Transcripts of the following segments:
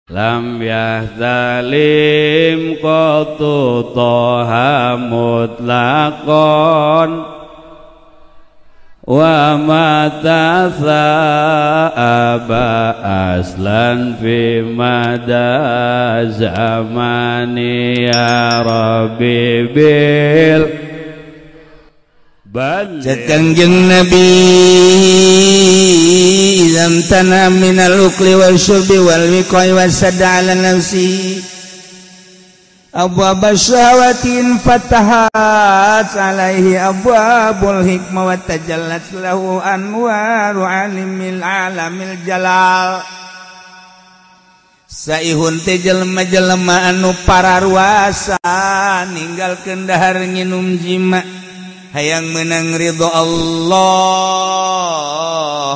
lam yahzalim qatu toha mutlaqon wa mata sa'aba aslan fi mada zamani ya rabbi bil Kangjeng Nabi idam tanam minal ukli wal syurbi wal wiqai wasada ala nafsi abwaba syawatin fatahat alaihi abwabul hikmah wa tajallat lahu anwaru alimil alamil jalal saihun teh jelema-jelema anu pararuasa ninggalkeun dahar nginum jima hayang menang ridho Allah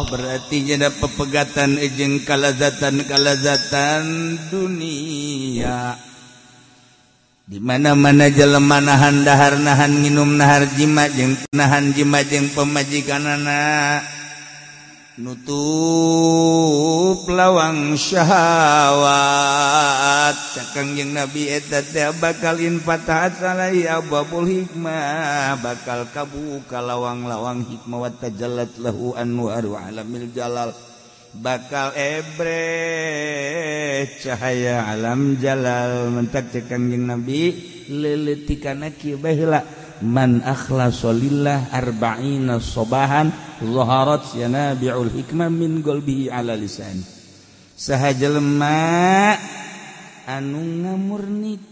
berarti jadi pepegatan jeung kalazatan dunia di mana-mana jelema nahan dahar nahan minum nahar jima jeung nahan jima jeung pemajikanana nutup lawang syahwat Kangjeng Nabi eta teh bakal infatahat alai abwabul hikmah bakal kabuka lawang-lawang hikmah wa tajallat lahu anwaru alamil jalal bakal cahaya alam jalal mentak Kangjeng Nabi leuletikana kieu baheula man akhlasa lillah arba'ina sobahan zaharat yanabi'ul hikmah min qalbihi ala lisan saha jelema anu ngamurnikeun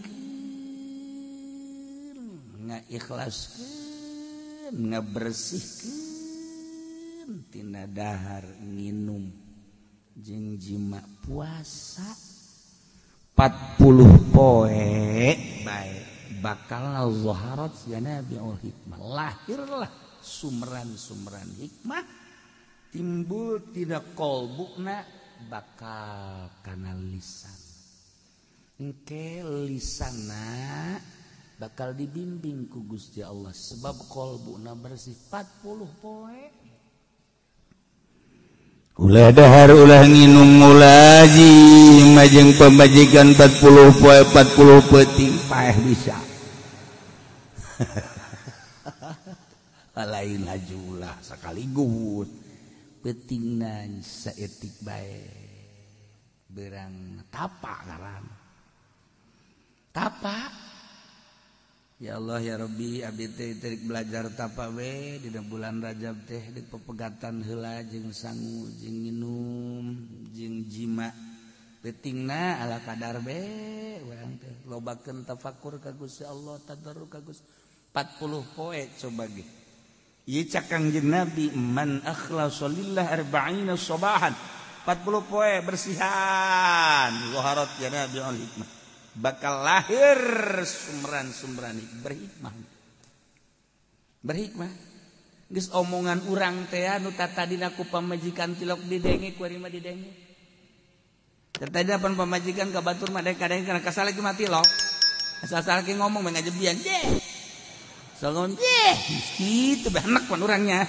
ngaikhlaskeun ngabersihkeun tina dahar nginum jeung jima puasa 40 poe bae bakal zaharat yanabi'ul hikmah lahirlah sumran-sumran hikmah timbul tina qalbuna bakal kana lisan engke lisanna bakal dibimbing ku Gusti Allah sebab qalbuna bersih 40 poe ulah dahar ulah nginum ulah jima jeung pamajikan 40 poe 40 peuting paeh bisa lain hajulah sakaligus peutingna saeutik bae berang tapa ngaran tapa ya Allah ya Rabbi abdi teh terik belajar tapa we dina bulan Rajab teh di pepegatan heula jeung sangu jeung nginum jeung jima peutingna ala kadar be urang teh lobakeun tafakur ka Gusti Allah tadarruk ka Gusti 40 poe coba ge ieu Kangjeng Nabi man akhlasa lillah arba'ina sobahan 40 poe bersihan zaharat yanabi'ul hikmah bakal lahir sumran-sumran berhikmah geus omongan urang teh anu tatadina ku pamajikan tilok didenge ku ari mah didenge tatadina pan pamajikan ka batur mah kadang kana kasale ki mati lok asal-asal ki ngomong mah ngajebian salon kitu benak pan urangnya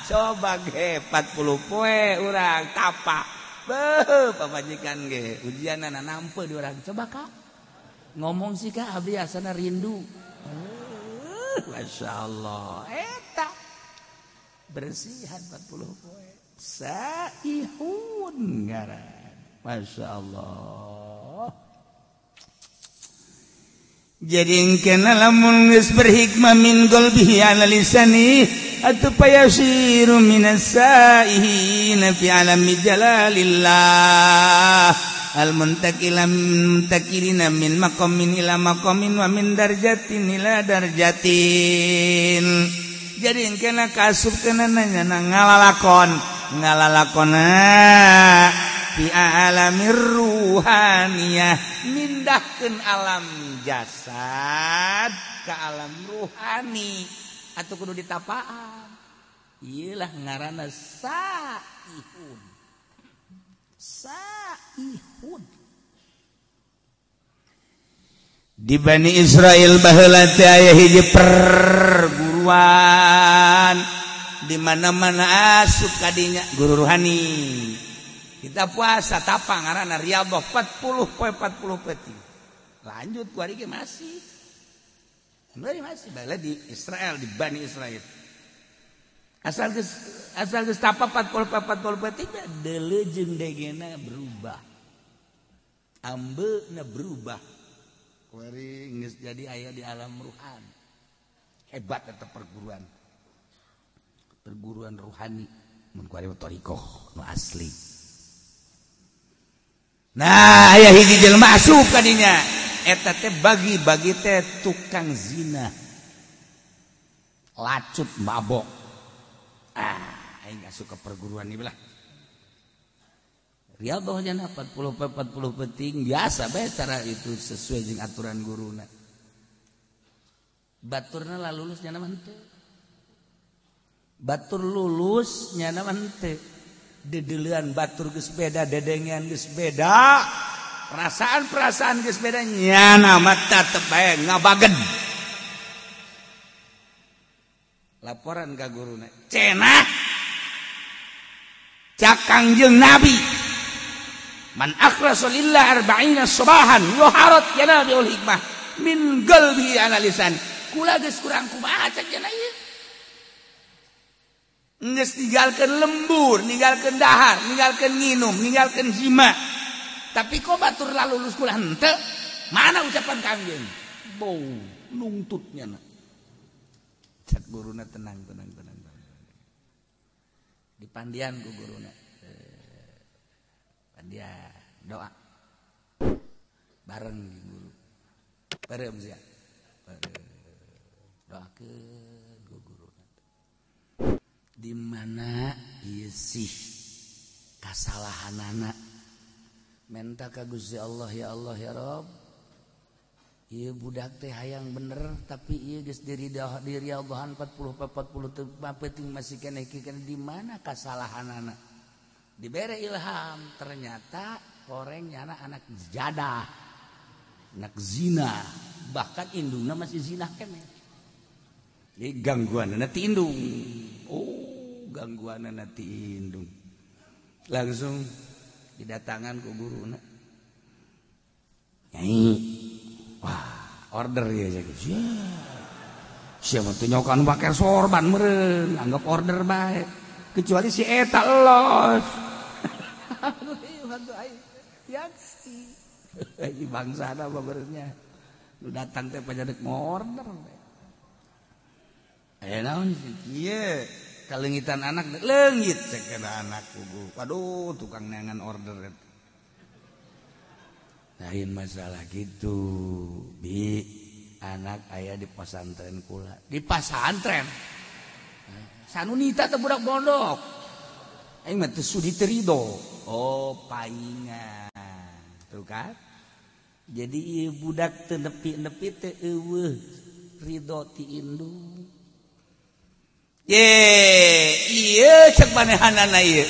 coba ge 40 poe urang tapa beuh pamajikan ge ujianna nampe di urang coba Kak ngomong sih Kak abdi asana rindu masyaallah eta bersihan 40 poe saihun ngaran masyaallah jadi engkena lamun geus berhikmah min qalbihi ala lisani atuh payasiru minas saihina fi alami jalalillah al muntakilina min maqamin ila maqamin wa min darjatin ila darjatin jadi engkena kasupkeun nanya ngalalakona fi alamir ruhaniyah mindahkeun alam jasad ke alam ruhani atau kudu ditapaan iyalah ngaranna saihun di Bani Israel baheula teh aya hiji perguruan di mana-mana asup kadinya guru ruhani kita puasa tapang ngaranna riyadhah 40 peting lanjut ku ari ge masih bala di Israel di Bani Israel asal geus tapa 40 peting deuleujeun degena berubah ambeuna berubah kuari geus jadi aya di alam ruhani hebat eta perguruan rohani mun kuari thariqah nu asli. Nah aya hiji jelema asup ka dinya eta teh bagi teh tukang zina lacut mabok aing asup ka perguruan ieu lah riyadhah nya 40 peting biasa bae cara itu sesuai jeung aturan guruna baturna lah lulus nya mah henteu batur lulus nya mah henteu dedeleuan batur geus beda dedengean geus beda perasaan geus beda nya mah tetep bae ngabaged laporan ka guruna cenah cak Kangjeng Nabi man akhlasa lillah 40 subahan yuharat yanabiul hikmah min qalbi ala lisan kula geus kurang kumaha cak cenah ieu geus ninggalkeun lembur ninggalkeun dahar ninggalkeun nginum ninggalkeun jima tapi kok batur lalu lulus kula henteu mana ucapan Kangjeng bau nungtutnya na cak guruna tenang dipandian ku guruna pandian doa bareng guru bareng sia doakeun ku guruna di mana ieu sih kasalahanana menta ka Gusti Allah ya Rabb ieu budak teh hayang bener tapi ieu geus diriyadhahan 40 peting masih keneh di mana kasalahanana dibere ilham ternyata orangnya anak jadah anak zina bahkan indungna masih zina keneh jadi gangguanna ti indung gangguanna ti indung langsung didatangan ku guruna nyai wah order ya siapa tuh nyokan pakai sorban meren anggap order baik kecuali si eta los yaksi bangsa ada babernya lu datang teh pajadek mau order naon ieu kalengitan anak leungit cek anak kugu waduh tukang neangan order lain masalah gitu bi anak aya di pesantren kula di pesantren sanunita teh budak pondok aing mah teu sudi teu ridho oh paingan tuh kan jadi ieu budak teu nepi-nepi teh eueuh ridho ti indung ieu cek manehanana ieu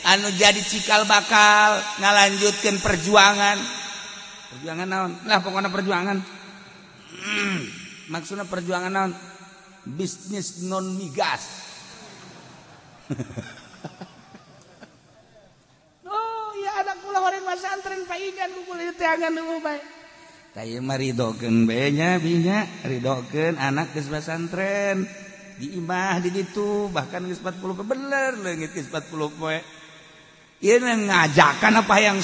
anu jadi cikal bakal ngalanjutkeun perjuangan naon lah pokoknya perjuangan maksudnya perjuangan naon bisnis non migas oh ya anak kula horeng pesantren paingan kula teangan nu bae tah mah ridokeun bae nya binya ridokeun anak geus pesantren di imah di ditu bahkan geus 40 bener leungit geus 40 poe ieu ngajakan apa hayang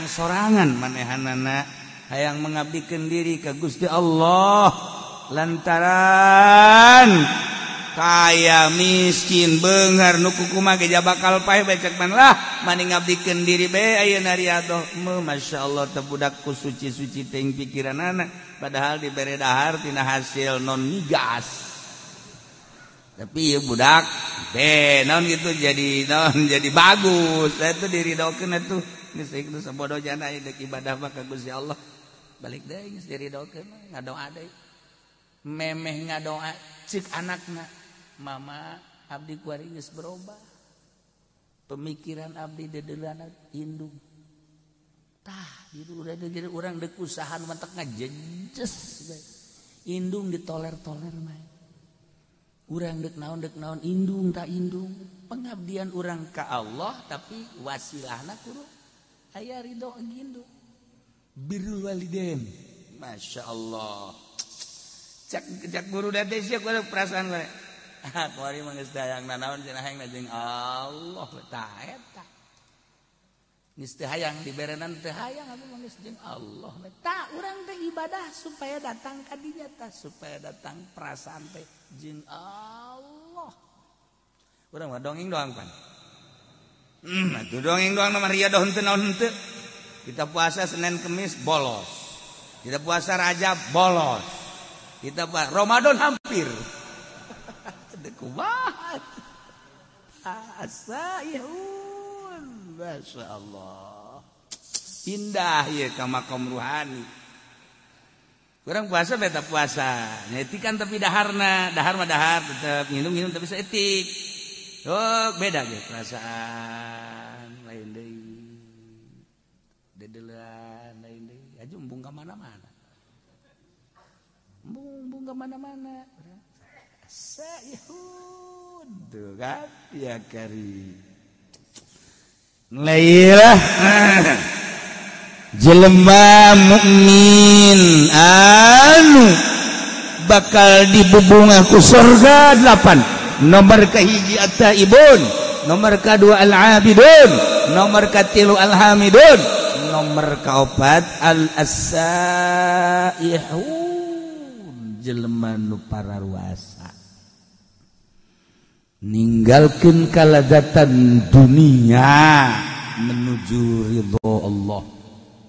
sorangan manehanana hayang mengabdikeun diri ka Gusti Allah lantaran kaya miskin beungar nu kukumaha ge bakal paeh becek man lah mani ngabdikeun diri bae ayeuna riyadhah masyaallah teh budak ku suci-suci teuing pikiranana padahal dibere dahar tina hasil non migas tapi ya budak naon gitu jadi bagus itu diridokeun atuh geus itu sabodo jana deuk ibadah mah ka Gusti Allah balik deui geus diridokeun ngadoa deui memeh ngadoa cik anakna mama abdi kuari geus berubah pemikiran abdi dedelana indung tah gitu udah jadi urang deuk usaha mantek ngajenjes bae indung ditoler-toler mah urang dek naon indung tak indung pengabdian orang ke Allah tapi wasilahna kudu aya ridho gindu. Birrul walidain. Masya Allah. Cak guru date sia kudu perasaan we. Kuari mah geus dayang nanaon cenah hayang jeung Allah tah eta. Geus teu hayang diberenan teu hayang abi mah geus jeung Allah. Tah urang teh ibadah supaya datang ka dinya tah supaya datang perasaan teh jeung Allah. Urang mah dongeng doang pan. Atuh dongeng doang mah ria doh henteu naon henteu. Kita puasa Senin Kemis bolos. Kita puasa Rajab bolos. Kita puasa Ramadan hampir. Dekumaha. Asayun. Masya Allah. Indah ya ka makom ruhani. Kurang puasa beta puasa. Nyetikan tapi daharna, dahar mah dahar tetap minum tapi seetik. Oh, beda ge perasaan lain deui. Dedelan lain deui. Aju embung ka mana-mana. Embung ka mana-mana. Sayhud. Tuh kan? Ya kari. Lailah. Jelema mukmin anu bakal dibubungah ku surga 8. Nomor kahiji at-taibun, nomor kedua al-abidun, nomor katilu al-hamidun, nomor kaopat al-asaihun. Jelema nu pararuasa ninggalkeun kaladatan dunia menuju ridho Allah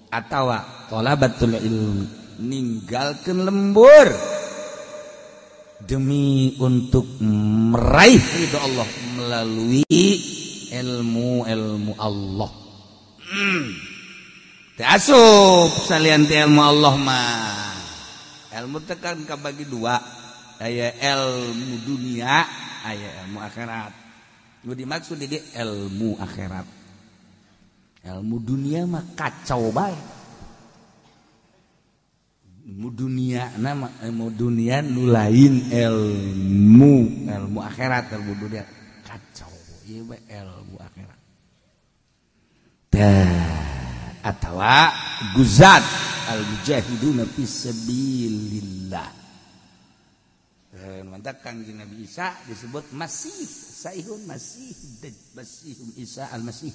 atawa talabatul ilmi ninggalkeun lembur demi untuk meraih ridho Allah melalui ilmu Allah. Teu asup salian teh ilmu Allah mah. Ilmu teh kan kabagi dua, aya ilmu dunia, aya ilmu akhirat. Nu dimaksud di ilmu akhirat. Ilmu dunia mah kacau bae. Ilmu dunia nama ilmu dunia nu lain ilmu akhirat. Ilmu dunia kacau ieu mah ilmu akhirat. Atawa guzat al-mujahiduna fisabilillah. Mantap Kangjeng Nabi Isa disebut Masih, Saihun Masih Isa al-Masih.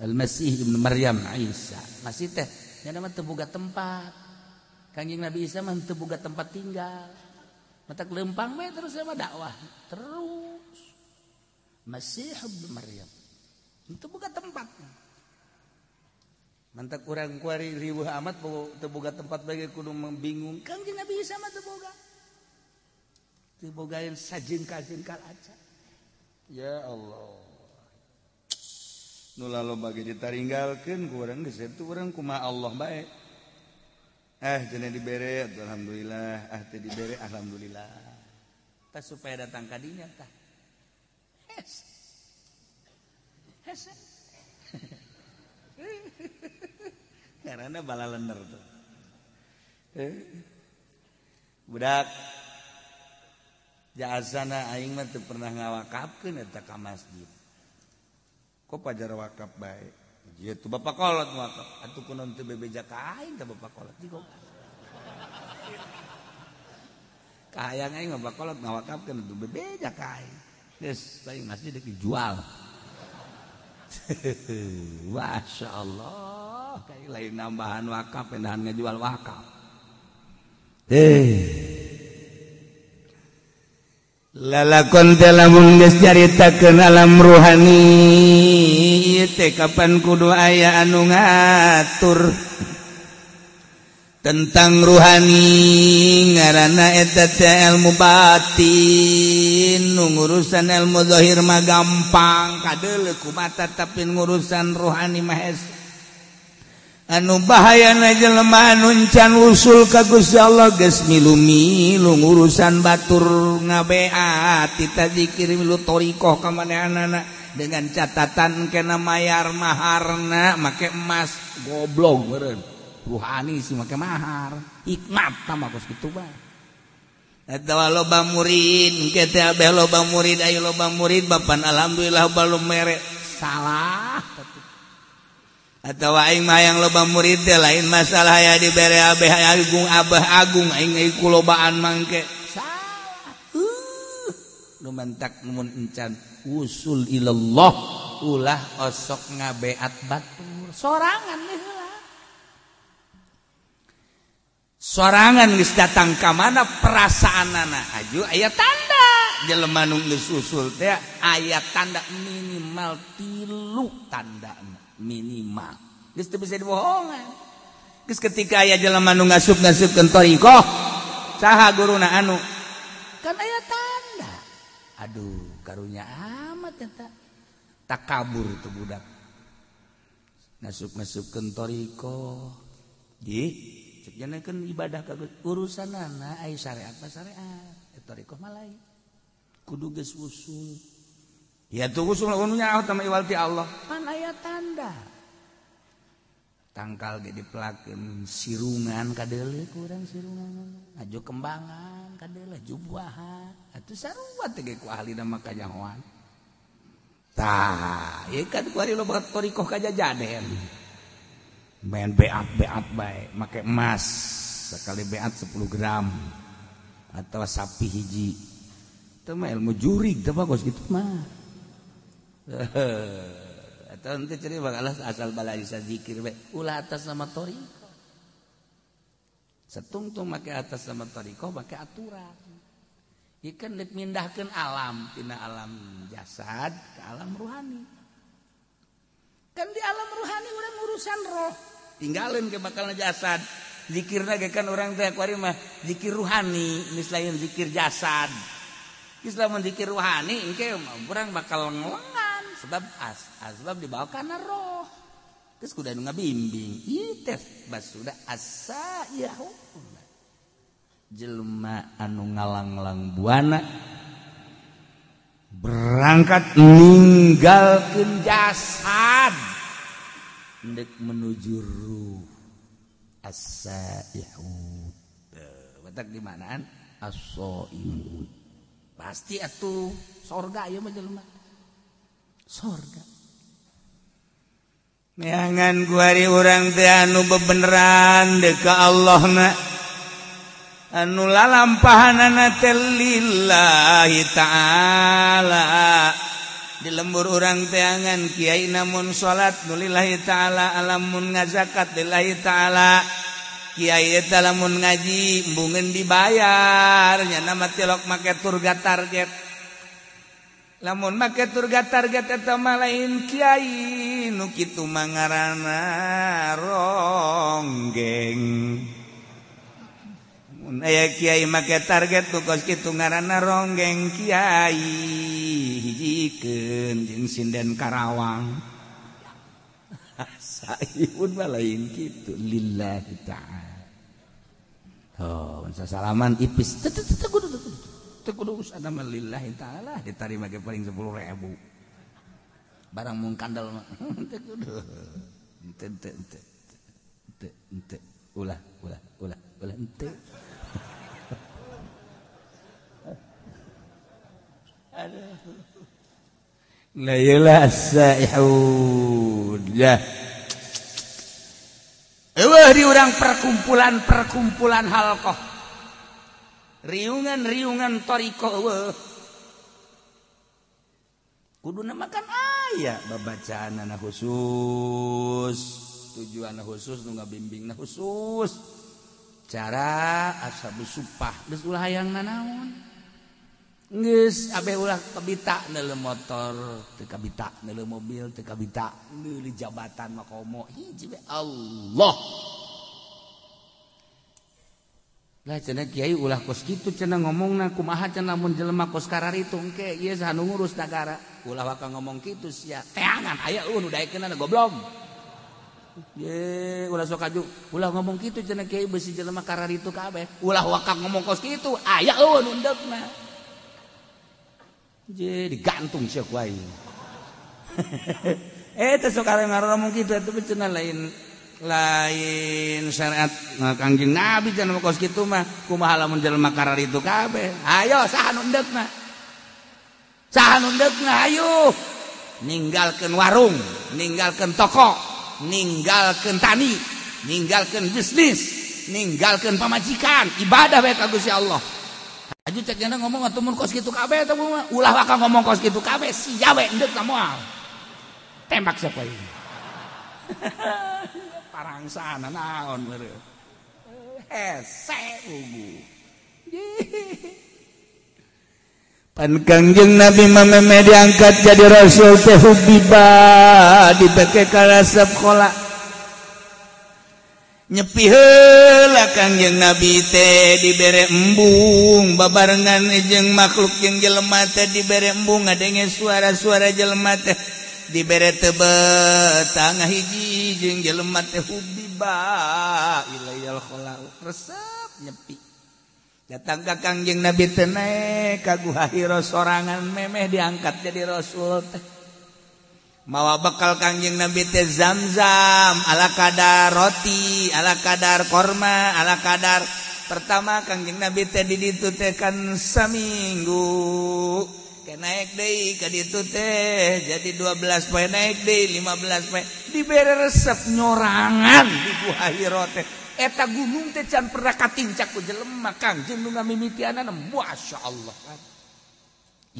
Al-Masih ibnu Maryam Isa. Masih teh nya nama teu boga tempat. Kangjeng Nabi Isa mah teu boga tempat tinggal. Matak leumpang we terus sama dakwah. Terus Masih ibnu Maryam. Teu boga tempat. Mantak urang kuari riweuh amat teu boga tempat bagi kudu membingung. Kangjeng Nabi Isa mah teu boga. Teu boga yang sajengkal-jengkal aja. Ya Allah. Nu laloba ge ditaringgalkeun ku urang geus eta urang kumaha Allah bae. Cenah dibere alhamdulillah, teu dibere alhamdulillah. Tah supaya datang ka dinya tah. Hes. Karena balalener tuh. Budak jasana aing mah teu pernah ngawakafkeun eta ka masjid. Kok pajar wakaf bae. Ieu tuh bapak kolot wakaf. Atuh kunaon teu bebeja ka aing ka bapak kolot jigo. Kahayang aing bapak kolot ngawakafkeun teu bebeja ka aing. Geus aing masjid dijual. Masya Allah, kayak lain nambahan wakaf, pendahan ngejual wakaf. Lalakon telamun geus caritakeun alam ruhani, teh kapan kudu aya anu ngatur tentang ruhani ngaranna eta teh ilmu batin. Ngurusan ilmu zahir mah gampang kadeuleu ku mata tapi ngurusan ruhani mah anu bahayana jelema anu can usul ka Gusti Allah geus milu-milu ngurusan batur ngabeat tita zikir milu thariqah ka manehanana dengan catatan kena mayar maharna make emas goblok meureun. Ruhani sih make mahar hikmat mah geus kitu bae. Eta loba murid, engke teh abeh loba murid, aya loba murid bapan alhamdulillah balum mere. Salah. Atawa aing mah yang loba murid teh lain masalah aya dibere abeh agung abah agung aing kulobaan mangke. Salah. Lumantak mun encan usul ilallah ulah osok ngabeat batur. Sorangan nih heula. Sorangan geus datang ka mana perasaanana aju aya tanda jelema nu geus usul teh aya tanda minimal 3 tandana. Minimal geus teu bisa dibohongan geus ketika aya jelema nu ngasup-ngasupkeun thariqah saha guruna anu kan aya tanda aduh karunya amat eta takabur tu budak ngasup-ngasupkeun thariqah ieu cek janekeun ibadah ka urusanana aya syariat mah syariat thariqah mah lain kudu geus usul. Ya tuh usul ununya sama iwalti Allah. Pan aya tanda. Tangkal ge dipelakeun sirungan kadeuleu kurang sirungan. Aju kembangan kadeuleu jubuahan. Atuh sarua teh ge ku ahlina mah kanyahoan. Tah, ieu kan ku ari loba thariqah kajajaden. Main beat bae, make emas sekali beat 10 gram atau sapi hiji. Teu mah ilmu jurig teh bagus gitu mah. Atau nanti ceri bakalah asal balai bisa zikir be ulah atas nama thariqah setungtung make atas nama thariqah make aturan ikan dek mindahkeun alam tina alam jasad ke alam ruhani kan di alam ruhani urang urusan roh tinggalin ke bakalna jasad zikirna ge kan urang teh kuari mah zikir ruhani geus lain zikir jasad geus lamun zikir ruhani engke urang bakal ngelengan sebab asbab dibawa kana roh geus kudu anu ngabimbing ieu teh basuda asayahu jelema anu ngalang-lang buana berangkat ninggalkeun jasad ndek menuju ruh asayahu batak di manaan as-shaimun pasti atuh sorga ieu mah jelema sorga neangan guari urang teh anu bebeneran deuk ka Allahna anu lalampahanana teh lillahi taala di lembur urang teh angan kiai namun salat nu lillahi taala alamun ngazakat lillahi taala kiai eta lamun ngaji embungeun dibayar nya nama tilok make turga target lamun make turga target eta mah lain kiai nu kitu mah ngaranna ronggeng mun aya kiai make target nu kos kitu ngaranna ronggeng kiai hijikeun jeung sinden Karawang saipun mah lain kitu lillahi ta'ala oh sasalaman ipis kudu usada mah lillahi taala ditarima ge paling 10.000 barang mung kandel mah teu kudu ente ulah ente aduh la ilaha illallah eueuh di urang perkumpulan halqah riungan thariqah eueuh kuduna makan aya babacaanna khusus tujuanna khusus nu ngabimbingna khusus cara ashabus supah geus ulah hayang nanaon geus abeh ulah kabita neuleuh motor teu kabita neuleuh mobil teu kabita neuleuh jabatan makomo hiji we Allah lah cenah kiai ulah kos kitu cenah ngomongna kumaha cenah mun jelema kos kararitu engke ieu anu ngurus negara ulah waka ngomong kitu sia teangan aya nu daekeunna goblok ye ulah sok aju ulah ngomong kitu cenah kiai beusi jelema kararitu kabeh ulah waka ngomong kos kitu aya nu endegna je digantung sia ku aing teh sok areng ngomong kitu atuh cenah lain lain syariat Kangjeng Nabi jangan kos kitu mah kumaha lamun jelema karar itu kabeh ayo saha nu endegna ayo ninggalkeun warung ninggalkeun toko ninggalkeun tani ninggalkeun bisnis ninggalkeun pamajikan ibadah bae ka Gusti Allah aju cek jana ngomong atuh mun kos kitu kabeh teh ulah bakal ngomong kos kitu kabeh sia we endegna moal tembak siapa ini parangsana naon beureuh hese ugu pan Kangjeng Nabi mameme diangkat jadi rasul teh hubiba dipake ka resep kola nyepi heula Kangjeng Nabi teh dibere embung babarengan jeung makhluk jeung jelema teh dibere embung ngadenge suara-suara jelema teh dibere tebet tangah hiji jeung jelema teh hubiba ilayal khala resep nyepi datang ka Kangjeng Nabi teh naik ka Guha Hira sorangan memeh diangkat jadi rasul teh mawa bekal Kangjeng Nabi teh Zamzam ala kadar roti ala kadar korma ala kadar pertama Kangjeng Nabi teh di ditu teh kan saminggu naik deui ka ditu teh jadi 12 poe naik deui 15 poe dibere resep nyorangan di Guha Hira teh eta gunung teh can pernah katincak ku jelema Kangjeng nu ngamimitianana masyaallah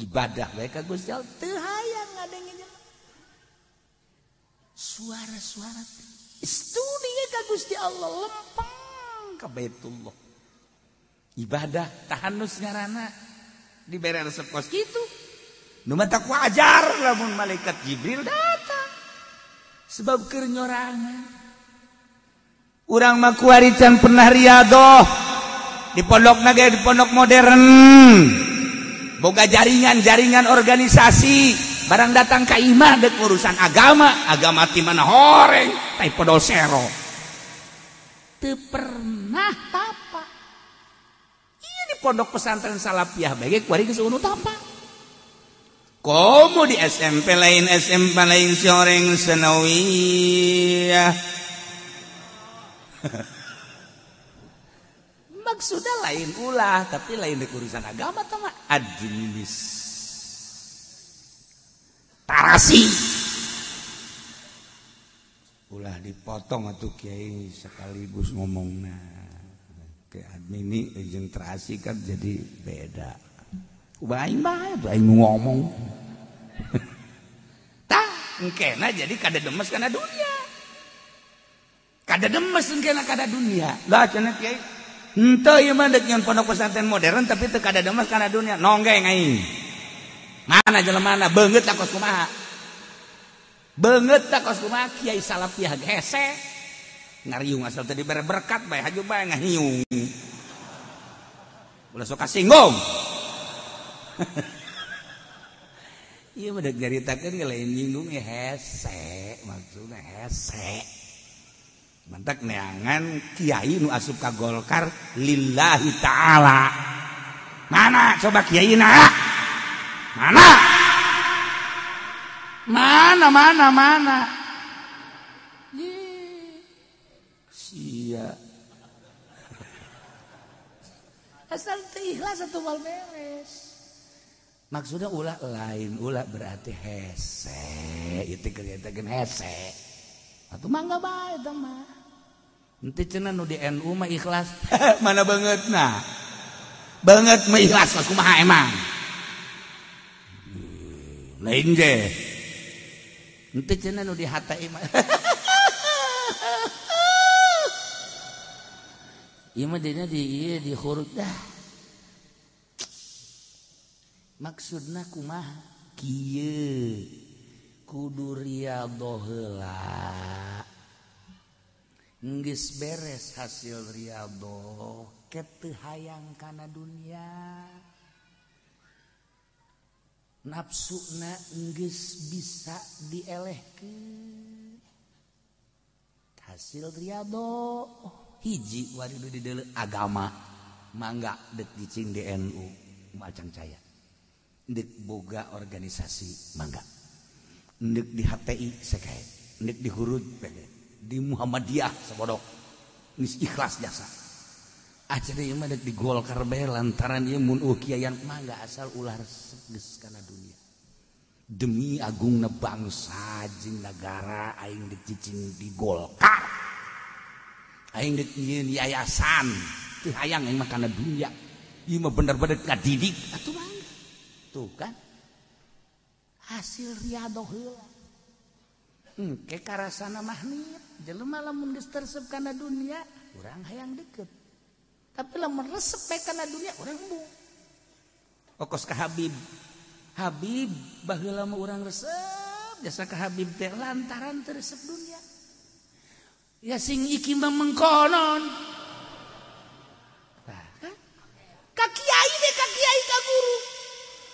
ibadah bae ka Gusti Allah teu hayang ngadenge jelema suara-suara studi ka Gusti Allah lempeng ka Baitullah ibadah tahanus ngaranna dibere resep kos kitu nu mah tak wajar lamun malaikat Jibril datang sebab keur nyorangan urang mah kuari can pernah riadoh di pondokna ge di pondok modern boga jaringan organisasi barang datang ka imah deuk urusan agama ti mana horeng tai podol sero teu pernah tapa ieu di pondok pesantren Salafiyah bae kuari geus unu tapa komo di SMP lain soreng senawiyah maksudnya lain ulah tapi lain di urusan agama tama administrasi ulah dipotong atuh kiai sekaligus ngomongna ke admini jeung terasi kan jadi beda ubaing bae aing ngomong tah engkena jadi kada demes kana dunia kada demes engkena kada dunia lah cenah kiai henteu ieu mah deuk nyeun pondok pesantren modern tapi teu kada demes kana dunia nonggeng aing mana jelemana beungeut tak kos kumaha kiai Salafiyah hese ngariung asal teh dibere berkat bae haju bae ngahiung ulah sok kasinggung iya mah nyaritakeun lain nyinggung hese maksudna hese mantak neangan kiai nu asup ka Golkar lillahi ta'ala mana coba kiaina mana sia asal teu ikhlas atuh mal beres maksudnya ulah lain ulah berarti hese itu kelihatan hese atau mangga bae eta mah henteu cenah nu di NU mah ikhlas mana bangetna banget mah ikhlas kumaha emang lain ge henteu cenah nu di HTI mah ieu mah dina di huruf dah maksudna kumaha kieu kudu riyadhah heula geus beres hasil riyadhah ke teu hayang kana dunia nafsuna geus bisa dielehkeun hasil riyadhah hiji wari nu dideuleu agama mangga deuk dicing di NU macang caya ndek boga organisasi mangga ndek di HTI sekae ndek di hurud pege di Muhammadiyah sabodok geus ikhlas jasa aja deui mah dek di Golkar bae lantaran ieu mun kiayan mangga asal ulah resep geus kana dunia demi agungna bangsa jeung negara aing dek cicing di Golkar aing dek nyieun yayasan teu hayang aing mah kana dunia ieu mah bener-bener ngadidik atuh mangga tuh kan hasil riadoh heula ke karasana mahnit jelema lamun geus tersep kana dunia urang hayang deket tapi lamun resep bae kana dunia urang embung okos ka Habib baheula mah urang resep jasa ka Habib teh lantaran teu resep dunia ya sing iki mah mengkonon ka kiai deh ka kiai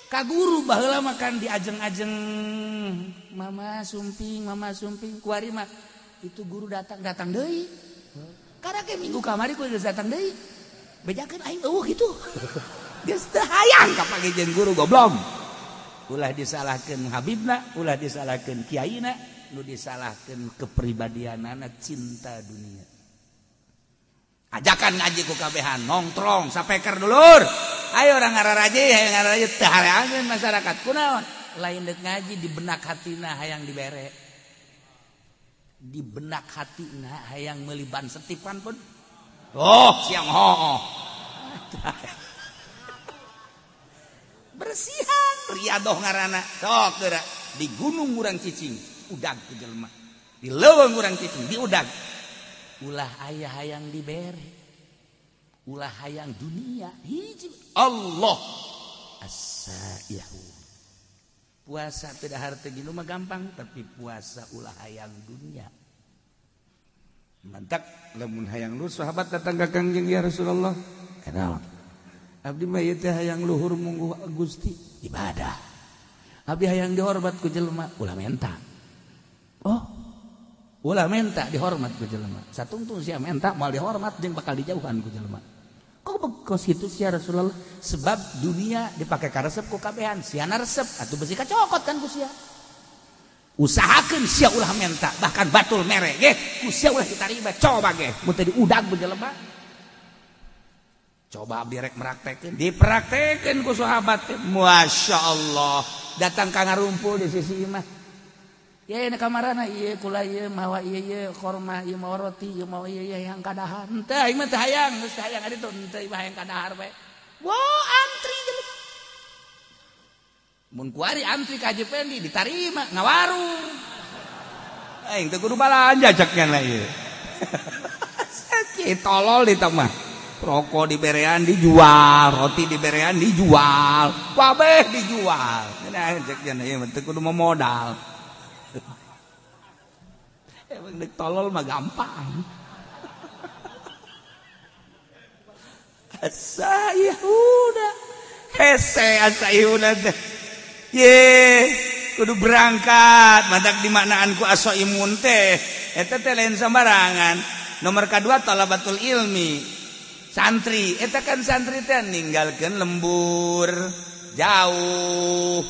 ka guru baheula mah kan diajeng-ajeng mama sumping kuari mah itu guru datang deui karena ke minggu kamari ku geus datang deui bejakeun aing gitu geus teu hayang kapake jeung guru goblok ulah disalahkeun habibna ulah disalahkeun kiaina nu disalahkeun kepribadianana cinta dunia ajakan ngaji ku kabehan nongkrong sapeker dulur ayo orang ngararaje hayang ngararaje teu hareangeun masyarakat kunaon lain dek ngaji di benak hatina hayang dibere di benak hatina hayang meuli ban setipan pun siang hooh bersihan riadoh ngaranna sok geura di gunung urang cicing udag ku jelema di leuweung urang cicing di udag ulah aya hayang dibere ulah hayang dunia hiji Allah as-saihu puasa tidak harta gini mah gampang tapi puasa ulah hayang dunia mantak lamun hayang lu sahabat datang ka Kangjeng ya Rasulullah kenal abdi mah ieu teh hayang luhur mungguh Gusti ibadah abdi hayang dihormat ku jelema ulah menta ulah menta dihormat ku jelema satungtung sia menta moal dihormat jeung bakal dijauhan ku jelema kok situ sia Rasulullah sebab dunia dipakai karesep ku kabehan siana resep atuh besi kacokot kan ku sia usahakeun sia ulah menta bahkan batul mere ge ku sia ulah ditarima coba ge mun teh diudag bejelema coba abdi rek meraktekeun dipraktekeun ku sahabat teh masyaallah datang ka ngarumpul di sisi imah ya ini kamarana ieu kula ieu mawa ieu korma ieu mawa roti ieu mawa ieu hayang kadahar henteu aing mah teu hayang geus hayang ari teh henteu imah hayang kadahar bae antri jelema mun kuari antri ka Haji Pendi ditarima ngawarung aing teu kudu balanja ceknya na ieu sakit tolol di mah rokok diberean dijual roti diberean dijual kabeh dijual nah ceknya na ieu teu kudu modal emang dek tolol mah gampang asayuda hese asayuda teh ye kudu berangkat madak dimaknaan ku asoimun teh eta teh lain sembarangan nomor kedua talabatul ilmi santri eta kan santri teh ninggalkeun lembur jauh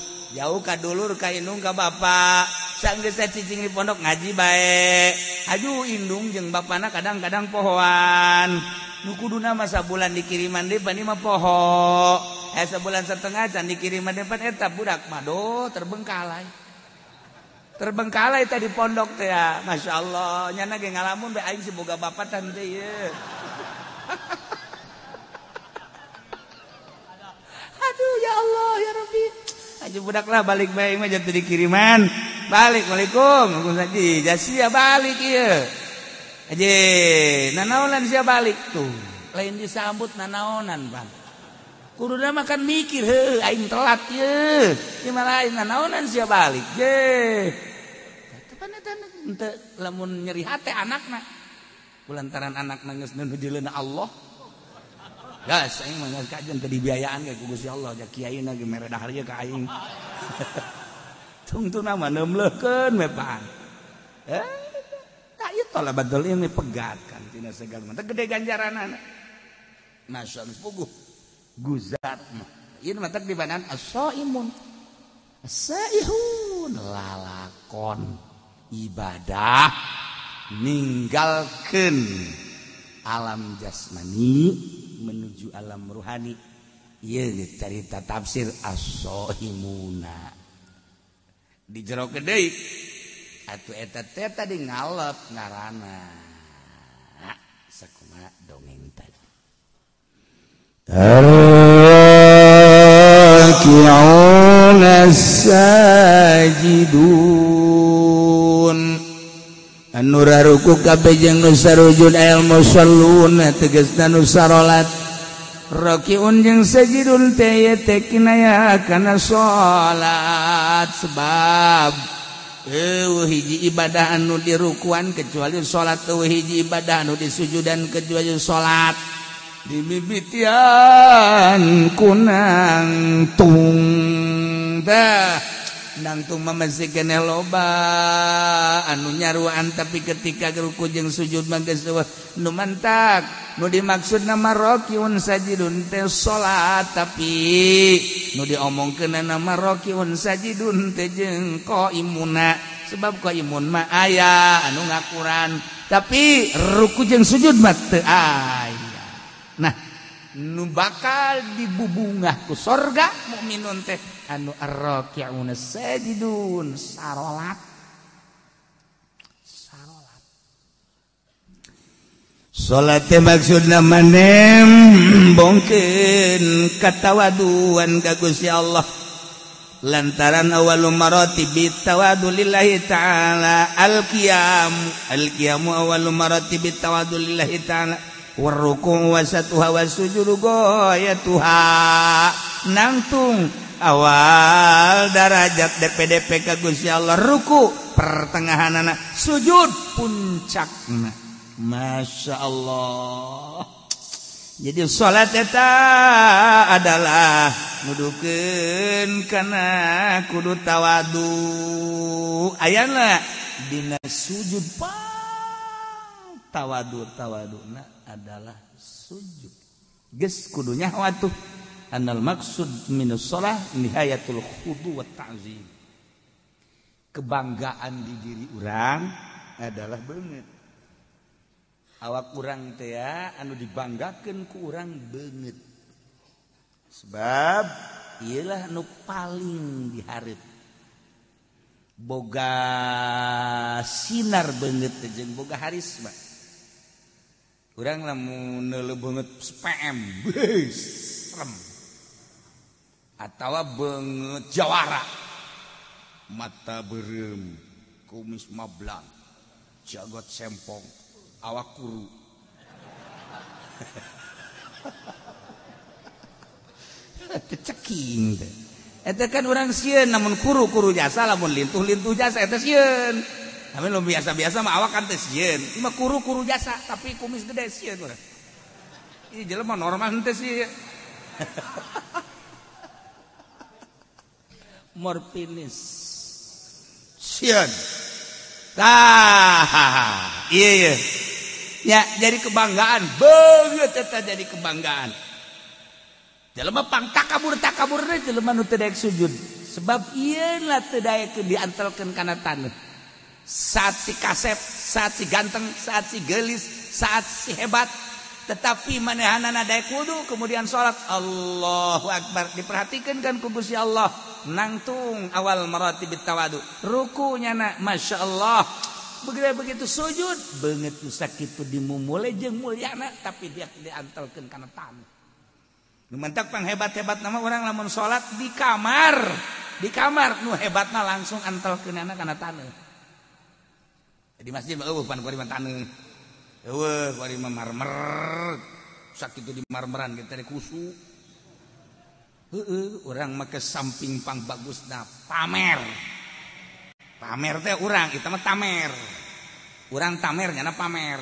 ka dulur ka indung ka bapak sanggeus cicing di pondok ngaji bae aju indung jeung bapana kadang-kadang pohoan nu kuduna mah sabulan dikiriman deui bani mah poho sabulan setengah can dikiriman deui eta budak mah terbengkalai teh di pondok teh ya masyaallah nyana ge ngalamun bae aing siboga bapatan teh ieu aduh ya Allah ya Rabbi aja budak lah balik bae mah jatuh dikiriman balik Waalaikum Haji jasia balik ieu aja nanaonan sia balik tuh lain disambut nanaonan Bang kuduna makan mikir heuh aing telat ieu ieu mah lain nanaonan sia balik ye tepan eta henteu lamun nyeri hate anakna kulantaran anakna geus nujuleuna Allah gas aing mah geus kajen teu dibiayaan ge ku Gusti Allah ja kiaina ge mere dahar ieu ka aing tungtuna mah neumleukeun we Pak tah ieu talabatul ilmi pegatkan tina segala mah teh gede ganjaranana masyaallah puguh guzat mah ieu mah teh dibandang as-shaimun as-saihun lalakon ibadah ninggalkeun alam jasmani menuju alam ruhani. Ieu carita tafsir as-sohimuna di jero deui atuh eta teh tadi ngalep ngaranna sakumaha dongeng tadi raki'una sajidun anu raruku kabeh jeung nu sarujud al musalluna tegasna nu sarolat raki'un jeung sajidun teh teh kinaya kana salat sebab hiji ibadah anu dirukuan kecuali salat hiji ibadah anu disujudan kecuali salat dimimitian kunang tung dah nangtung masih kena loba anu nyaruan tapi ketika ruku jeung sujud mah geus nu mantak nu dimaksud nama rakiun sajidun teh salat tapi nu diomongkeun nama rakiun sajidun teh jeung qaimuna sebab qaimun mah aya anu ngakuran tapi ruku jeung sujud mah teu aya. Nah nu bakal dibubungah ku sorga mukminun teh anu ar-raki'una sajidun sarolat salat teh maksudna manembongkeun katawaduan ka Gusti Allah lantaran awalul maratibi tawadu lillahi ta'ala al-qiyamu awalul maratibi tawadu lillahi ta'ala warruku wasatuha wasujudu goyatuha nangtung awal darajat DPDP ka Gusti Allah ruku pertengahanana sujud puncakna Masya Allah. Jadi salat eta adalah nudukeun kana kudu tawadu ayana dina sujud tawaduna adalah sujud geus kudunya watuh annal maksud minus shalah nihayatul khudu wa ta'zim kebanggaan di diri urang adalah beungeut awak urang teh ya anu dibanggakeun ku urang beungeut sebab iyalah nu paling dihareup boga sinar beungeut jeung boga harisma. Urang lamun neuleuh beungeut spm serem atawa beungeut jawara mata beureum kumis mablang jagot sempong awak kuru ceking teh eta kan urang sieun namun kuru jasa lamun lintuh jasa eta sieun. Tapi lo biasa-biasa mah awak kan teh sieun. Ieu mah kuru jasa tapi kumis gede sieun urang. Ieu jelema normal teh sieun. Morpinis. Sieun. Tah. Iya. Ya, jadi kebanggaan. Beungeut eta jadi kebanggaan. Jelema pang takabur teh jelema nu teu daek sujud. Sebab ieu lah teu daek diantelkeun kana taneuh. Saat si kasep, saat si ganteng, saat si gelis, saat si hebat, tetapi manehanana daek wudu kemudian salat Allahu Akbar diperhatikan kan ku Gusti Allah nangtung awal maratibit tawadu rukunya na Masya Allah begitu sujud beungeut nu sakitu dimumule jeung mulyana tapi dia diantelkeun kana tamu nu mentak pang hebat-hebat nama urang lamun salat di kamar nu hebatna langsung antelkeunana kana taneuh. Di masjid mah eueuh pan kuari mah taneuh. Eueuh kuari mah marmer. Sakitu di marmeran kita teh kusu. Heueuh urang mah ke samping pang bagusna pamer. Pamer teh urang kita mah tamer. Urang tamer nyana pamer.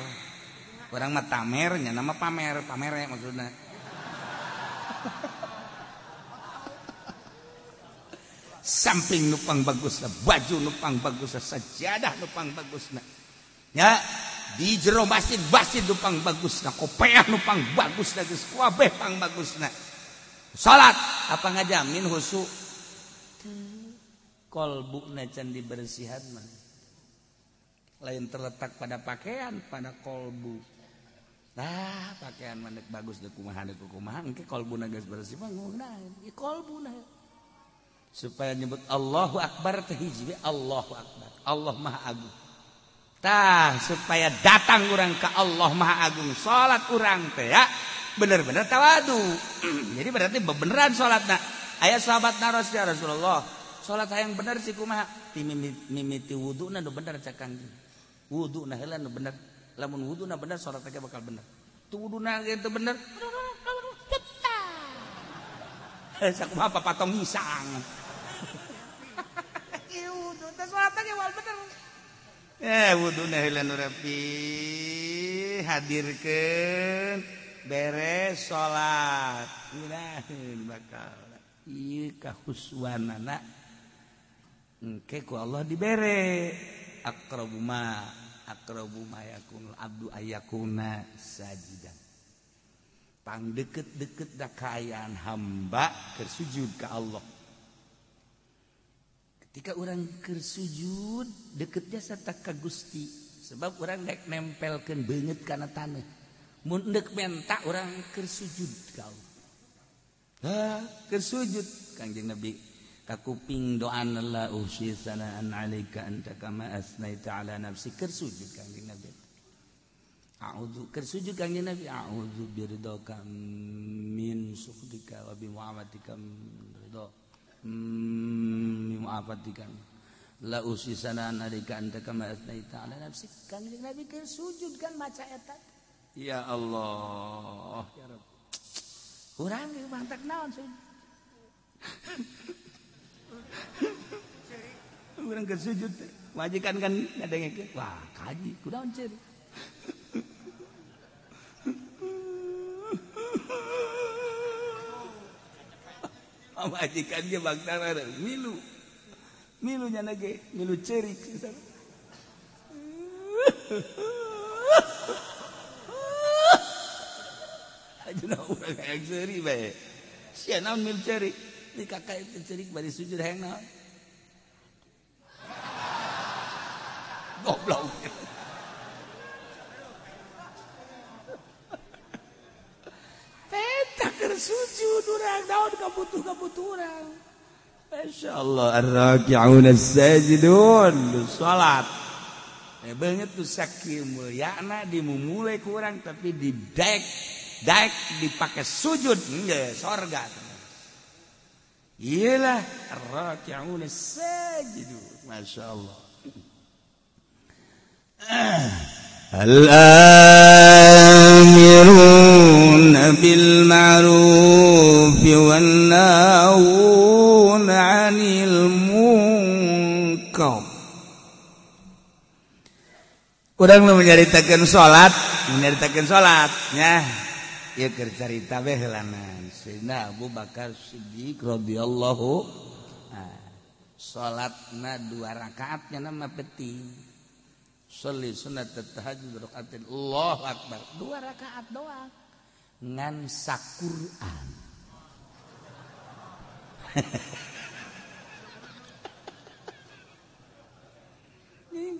Urang mah tamer nyana mah pamer, pamere maksudna. Samping nupang bagusna baju nupang bagusna sajadah nupang bagusna ya di jero masjid nupang bagusna kopeah nupang bagusna geus kabeh pang bagusna salat apa ngajamin husu kolbuna can dibersihan mah lain terletak pada pakaian, pada kolbu. Nah, pakaian mandek bagus dek kumaha engke kolbuna geus bersih mah ngeunaheun. Ieu kolbuna. Supaya nyebut Allahu Akbar teh hiji Allahu Akbar. Allah Maha Agung. Tah supaya datang urang ka Allah Maha Agung. Salat urang teh ya bener-bener tawadu. Jadi berarti beneran salatna. Aya sahabatna Rasulullah. Salat hayang bener sih kumaha? Ti mimiti wuduna nu bener cak Kangjeng. Wuduna heula nu bener. Lamun wuduna bener salat teh bakal bener. Tu wuduna ge teu bener. Sakumaha papatong hisang. Ieu wudu teh salat teh wal bener. Wuduna heula nu rapi hadirkeun beres salat. Mudahan bakal ieu kahuswanana engke ku Allah dibere aqrabu ma yakunul abdu ayakuna sajidan. Pang deket-deket da kaayaan hamba keur sujud ka Allah. Ketika orang keur sujud deketnya sarta ka Gusti sebab orang rek nempelkeun beungeut kana taneuh. Mun deuk menta urang keur sujud ka Allah. Keur sujud Kangjeng Nabi ka kuping doana la usi sanaan alaika anta kama asnaita ala nafsi keur sujud Kangjeng Nabi. A'udzu keur sujud Kangjeng Nabi a'udzu biridaka min sukhdika wa bi mu'afatika ridha mu'afatika la usi sanaan alaika anta kama asnaita ala nafsi. Kangjeng Nabi keur sujud kan maca eta. Ya Allah ya Rabb. Urang ieu mantak naon sih? Urang keur sujud majikan kan ngadengekeun. Wah, kaji kunaon ceurik. Majikan ge bagdana milu. Milu nya ge, milu ceurik. Ajeuna urang hayang ceuri bae. Sia naon mil ceuri? Di kakak itu ceuri bari sujud hayang naon? Goblok. Eta keur sujud urang naon kabutuh urang. Masyaallah ar-raki'un as-sajidun salat. Beungeut tuh sakieu mulyana dimumulai ku urang tapi daek dipakai sujud enggak sorga. Iyalah ar-raki'un as-sajidun. Masyaallah. Al-amiruna bil ma'ruf wan nahuna 'anil munkar. Urang nu nyaritakeun salat nya. Ieu keur carita we heulanan Sayyidina Abu Bakar Siddiq radhiyallahu salatna 2 rakaat nya nama penting. Sholli sunat tahajud rakaatin Allahu akbar 2 rakaat doang ngan saquran.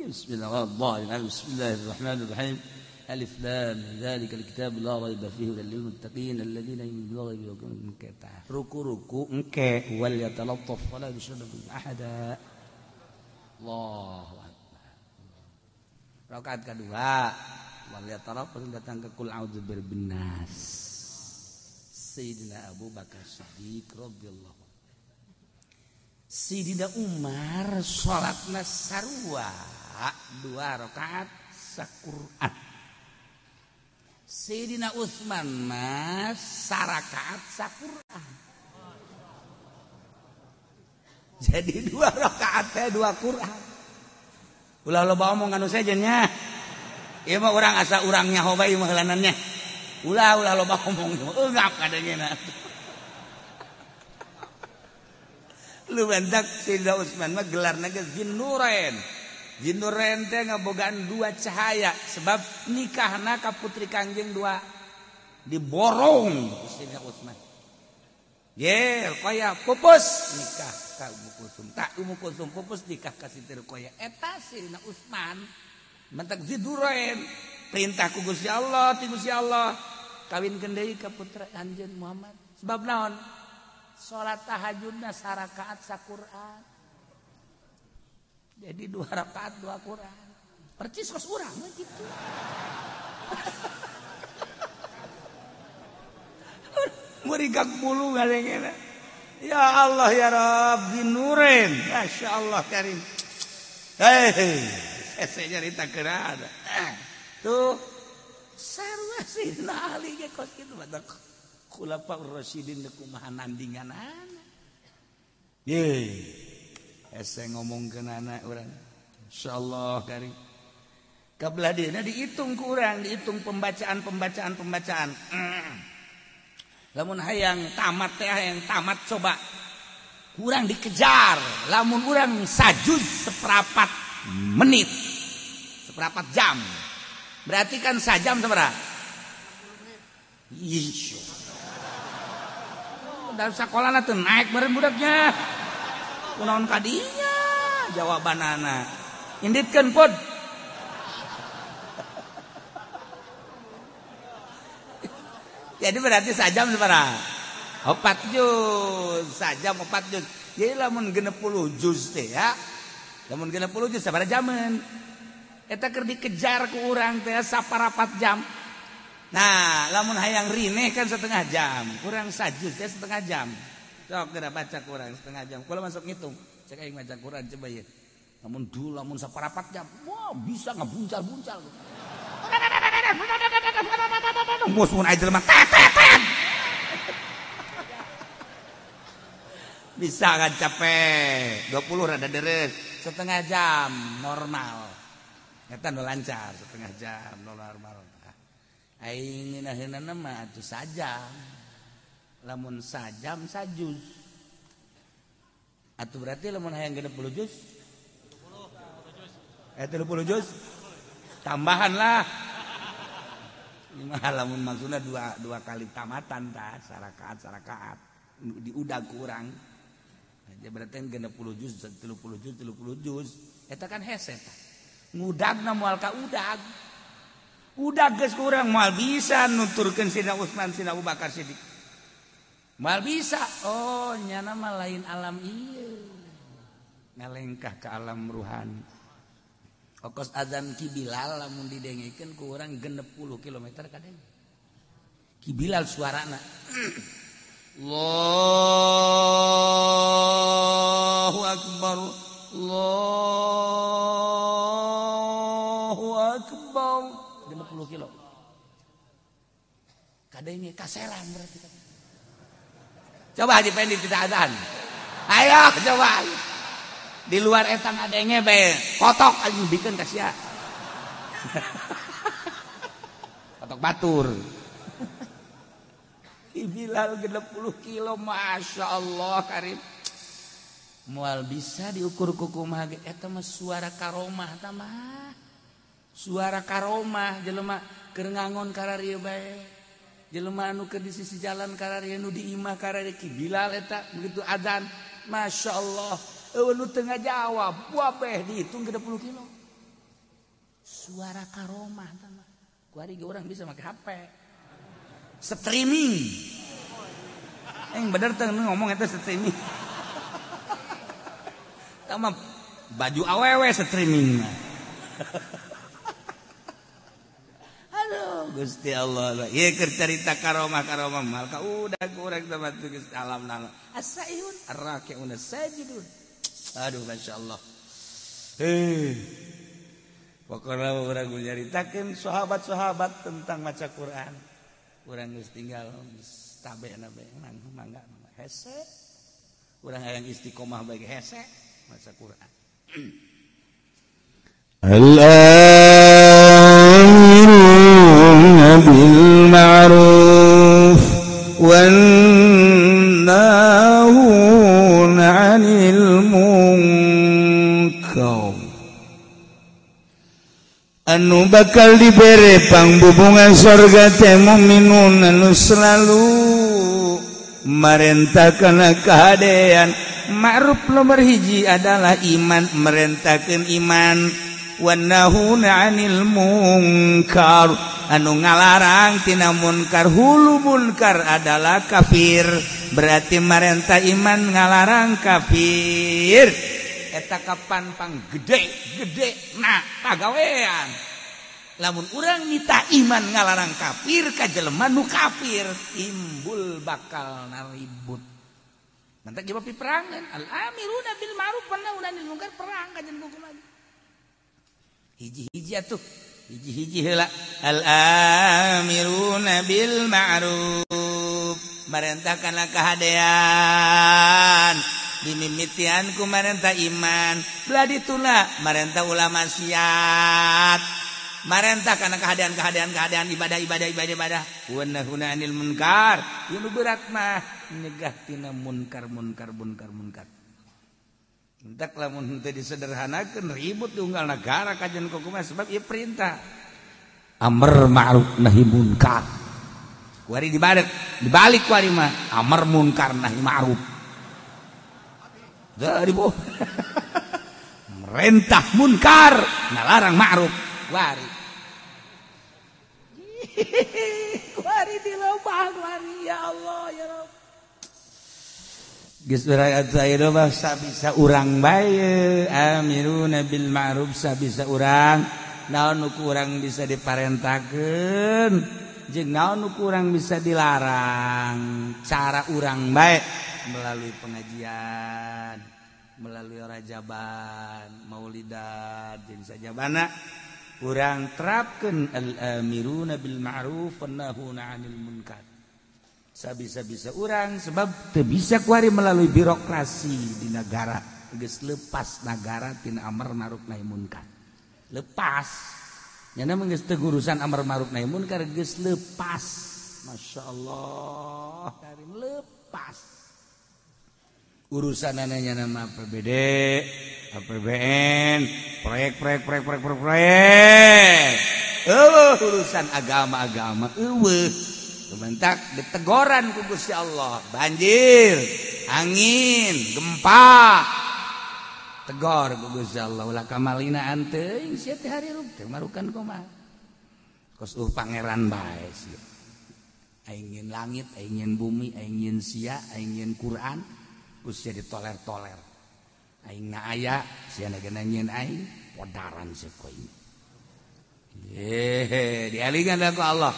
Bismillahirrahmanirrahim. Alif lam dzalikal kitab la raiba fihi lil muttaqin alladziina yu'minuna bil ghaibi. Ruku engke wal yatalattaf wala yushriku ahada. Allahu akbar. Rakaat kedua wal yatalattaf datang ke qul a'udzu birabbin nas. Sayyidina Abu Bakar Siddiq radhiyallahu. Sayyidina Umar salatna sarua 2 rakaat saquran. Sayyidina Utsman mah sarakaat saquran. Jadi 2 rakaat teh 2 Quran. Ulah loba omong anu sejen nya. Ieu mah urang asa urang nyaho bae mah heulanannya. Ulah loba omong eungap kadengena. Lu bentak Sayyidina Utsman mah gelarna ge Zinnurain. Zinnurain teh ngabogaan 2 cahaya sebab nikahna ka putri Kangjeng 2 diborong Sayyidina Utsman. Ye, Ruqayyah pupus nikah ka Ummu Kulsum. Tak Ummu Kulsum pupus nikah ka Siti Ruqayyah. Eta Sayyidina Utsman mentak ziduren perintah ku Gusti Allah ti Gusti Allah kawinkeun deui ka putra anjeun Muhammad sebab naon salat tahajudna sarakaat saquran jadi 2 rakaat 2 Quran percis kos urang gitu murigak bulu ngadengena ya Allah ya Rabbi nurin Masya Allah karim saya cerita kerana tuh sarua sih nali ge kos kitu badak khulafa rasyidin kumaha nandinganan ye ese ngomongkeun anak urang insyaallah karim kabladina dihitung ku urang dihitung pembacaan lamun hayang tamat teh hayang tamat coba kurang dikejar lamun urang sajud seperempat menit seperempat jam berarti kan sajam seberapa insya dalam sekolahna teu naik meureun budaknya kunaon kadinya jawabanana inditkeun pod jadi berarti sajam seberapa 4 juz sajam 4 juz jadi lamun 60 juz teh ya lamun 60 juz sabaraha jaman eta keur dikejar ku urang teh saparapat jam nah lamun hayang rineh kan setengah jam urang sajud teh setengah jam sok geura baca ku urang setengah jam kula masuk ngitung cek aing maca Quran coba ye lamun dulu lamun saparapat jam wah bisa ngabuncal-buncal mus mun aya jelema bisa kan capek 20 rada deres setengah jam normal eta nu lancar setengah jam normal aing ngeunaheunana mah atuh sajam lamun sajam sajuz atuh berarti lamun hayang 60 juz 30 juz tambahan lah lima lamun maksudna dua kali tamatan tah sarakaat diudag kurang aja berarti 60 juz 30 juz eta kan hese tah ngudagna moal ka udag geus kurang moal bisa nuturkeun Sidina Utsman Sidina Abu Bakar Siddiq moal bisa oh nyana mah lain alam ieu ngalengkah ke alam ruhani okos azan Ki Bilal lamun didengekeun ku urang 60 km kadang Ki Bilal suarana Allahu akbar Allahu akbar 60 kilo kadenge kaseran berarti coba Haji Pendi tidak azan ayo coba di luar etang adenge bae kotok anjing bikeun ka sia kotok batur Bilal 60 kilo Masya Allah karim moal bisa diukur kukumaha ge eta mah suara karomah tah mah suara karomah jelema keur ngangon kararieu bae jelema anu keur di sisi jalan kararieu nu di imah kararieu Ki Bilal eta begitu adzan Masya Allah eueun nu teu ngajawab wabeh dihitung 60 kilo suara karomah tah mah ku ari ge urang bisa make HP streaming bener teh ngomong eta streaming tah mah baju awewe streaming aduh Gusti Allah ieu keur carita karomah mal ka udah urang teh batu geus alam nana asaihun arrakiun sajidun aduh Masya Allah pokoknya urang nyaritakeun sahabat-sahabat tentang maca Quran urang geus tinggal tabena bae mangga hese urang hayang istiqomah bae hese maca Quran al-amiruna bil ma'ruf wan nahuna 'anil munkar anu bakal dibere pangbubungan surga teh mukminun anu selalu merentahkeun kahadean ma'ruf nomor hiji adalah iman merentahkeun iman wa nahuna 'anil munkar anu ngalarang tina munkar. Hulu munkar adalah kafir, berarti marentah iman ngalarang kafir. Eta kapan pang gede nah pagawean lamun urang mita iman ngalarang kafir ka jelema nu kafir timbul bakal naribut. Nanti jawab perangan al-amiruna bil ma'ruf wa nahuna 'anil munkar perang kajen kumaha hiji-hiji atuh hiji-hiji heula al-amiruna bil ma'ruf marentah kana kahadean dimimitian ku marentah iman belah dituna marentah ulama maksiat marentah kana keadaan ibadah wa nahuna 'anil munkar ieu berat mah nyegah tina munkar entak lamun teu disederhanakeun ribut diunggal negara kajian kumaha sebab ieu perintah amr ma'ruf nahi munkar kuari dibalik kuari mah amr munkar nahi ma'ruf dari boh merentah munkar ngalarang ma'ruf kuari kuari dilobah kuari ya Allah ya Rabb geus urang aya mah sabisa urang bae amiruna bil ma'ruf sabisa urang naon nu urang bisa diparentakeun jeung naon nu urang bisa dilarang cara urang bae melalui pengajian melalui rajaban maulidan jeung sajabana urang terapkeun al-amiruna bil ma'ruf wan nahuna 'anil munkar sabisa-bisa urang sebab teu bisa kuari melalui birokrasi di negara geus leupas negara tina amar ma'ruf nahi munkar lepas nyana mah geus teu urusan amar ma'ruf nahi munkar geus leupas masyaallah karim lepas urusan ananya nama APBD APBN proyek urusan agama eueuh sebentak ditegoran ku Gusti Allah banjir angin gempa tegor ku Gusti Allah ulah kamalina anteuing sia teh hari rub teh marukan kumaha kos pangeran bae sia aing langit aing bumi aing sia aing Quran sia ditoler-toler aing na aya sia nagana nyeun aing podaran sia ko ieu dialingan ku Allah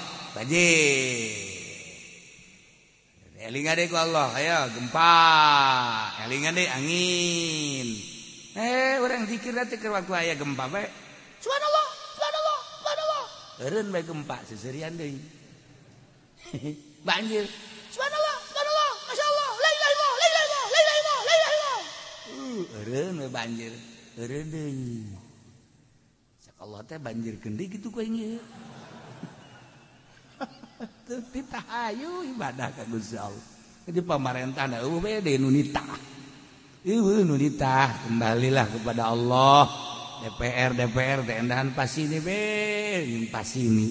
elingan deh ku Allah ayo gempa elingan deh angin orang zikir teh keur waktu aya gempa bae subhanallah subhanallah subhanallah eureun bae gempa seserian deui banjir subhanallah subhanallah masyaallah la ilaha illallah la ilaha illallah la ilaha illallah la ilaha illallah eureun bae banjir eureun deui sak Allah teh banjirkeun deui kitu ku aing ieu ditahayu ibadah ka Gusti Allah. Jadi pamarentah da eueuh bae deui nu nitah. Eueuh nu nitah kembalilah kepada Allah. DPR teh endahan pasini be, jeung pasini.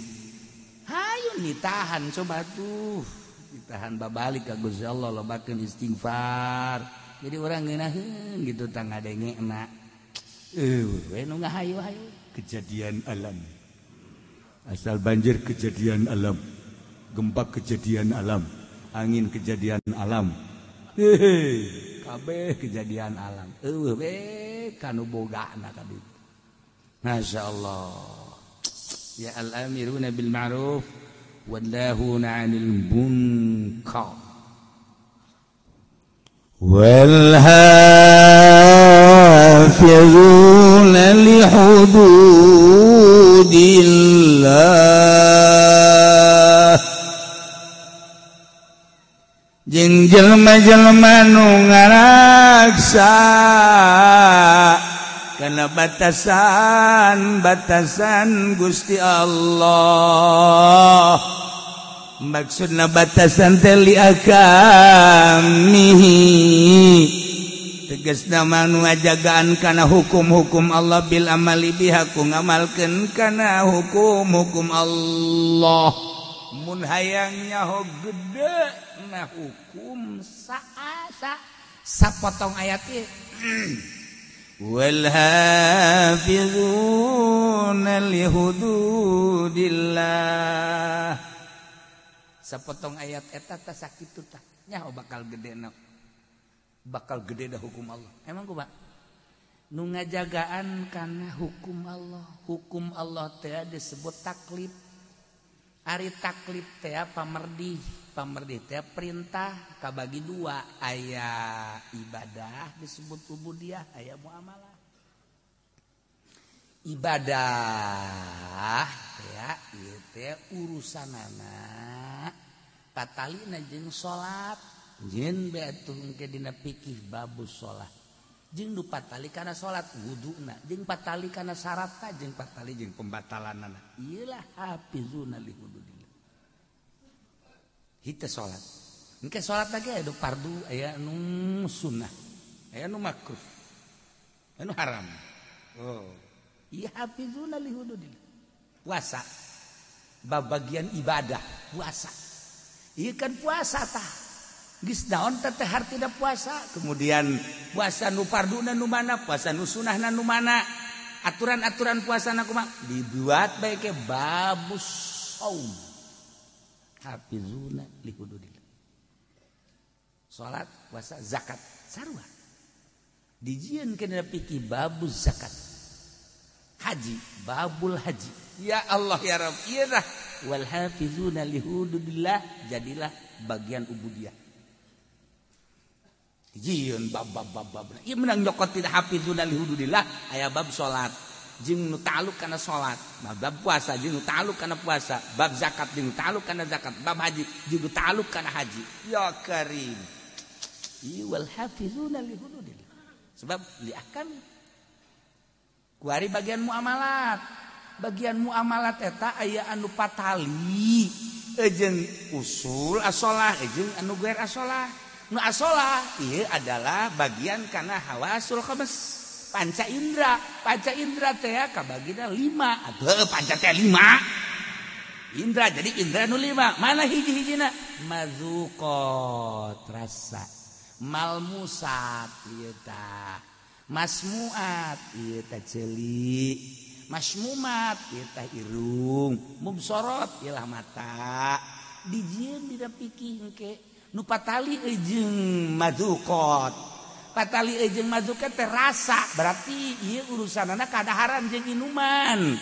Hayu nitahan coba tuh. Ditahan babalik ka Gusti Allah lobakeun istighfar. Jadi urang ngeunaheun gitu tang ngadengena. We nu ngahayu-hayu kejadian alam. Asal banjir kejadian alam. Gempa kejadian alam, angin kejadian alam, kabeh kejadian alam. Kanu bogana kaditu. Masya Allah. Ya al-amiruna bil ma'ruf wan nahuna 'anil munkar wal hafizuna li hududillah jeung jelema-jelema nu ngaraksa kana batasan Gusti Allah maksudna batasan teh li akamihi tegasna manu ngajagaan kana hukum-hukum Allah bil amali biha ku ngamalkeun kana hukum-hukum Allah mun hayang nyaho gede nah hukum sapotong ayat ieu wal hafizuna li hududillah. Sapotong ayat eta teh sakitu tah nya bakal gede dah hukum Allah. Emang kumaha? Nu ngajagaan kana hukum Allah. Hukum Allah teh disebut taklif. Ari taklif teh pamerdih. Pamerdih teh perintah kabagi dua, aya ibadah disebut ubudiyah, aya muamalah. Ibadah ya ieu teh urusanana patalina jeung salat, jeung beatuh engke dina fikih babus salat. Jeung nu patali kana salat wuduna, jeung patali kana syaratna, jeung patali jeung pembatalanana. Ieulah hafizuna li hududillah. Hita sholat, engke sholat lagi ada fardu, aya nu sunnah, aya nu makruh, aya nu haram. Oh, iya hafizuna li hududillah. Puasa, bagian ibadah puasa. Iya kan puasa tah, geus naon teh hartina puasa. Kemudian puasa nu farduna nu mana, puasa nu sunnahna nu mana, aturan-aturan puasana kumaha dibuat bae ke babus saum. Hafizuna li hududillah. Salat, puasa, zakat, sarua. Dijieun kana fikih babul zakat. Haji, babul haji. Ya Allah ya Rabb, ieu tah wal hafizuna li hududillah jadilah bagian ubudiyah. Dijieun bab-bab. Ieu menang nyokot tidak hafizuna li hududillah aya bab salat. Jeung nu ta'alluq kana salat, bab puasa jeung nu ta'alluq kana puasa, bab zakat jeung nu ta'alluq kana zakat, bab haji jeung nu ta'alluq kana haji. Ya Karim. Wal hafizuna li hududillah. Sebab li akan kuari bagian muamalat. Bagian muamalat eta aya anu patali, jeung usul asolah, jeung anu guer asolah. Nu asolah ieu adalah bagian kana hawasul khamis. Panca indra teh kabagina 5 atuh panca teh 5 indra jadi indra nu 5 mana hiji-hijina mazuqat rasa malmusat ieu tah masmuat ieu tah ceuli masmumat ieu tah irung mubsarat ieu lah mata dijieun dina fikih engke nu patali jeung mazuqat patali jeung mazukat teh rasa berarti ieu urusanana kadaharan jeung inuman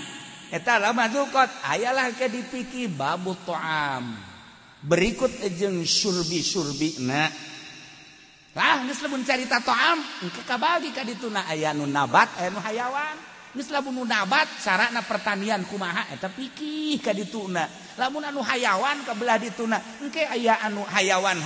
eta lah mazukat ayalah ke dipiki babut ta'am berikut jeung surbi-surbina lah geus lamun carita ta'am engke kabagi ka dituna aya nu nabat aya nu hayawan geus lamun nu nabat sarana pertanian kumaha eta pikih ka dituna lamun anu hayawan kabelah dituna engke aya anu hayawan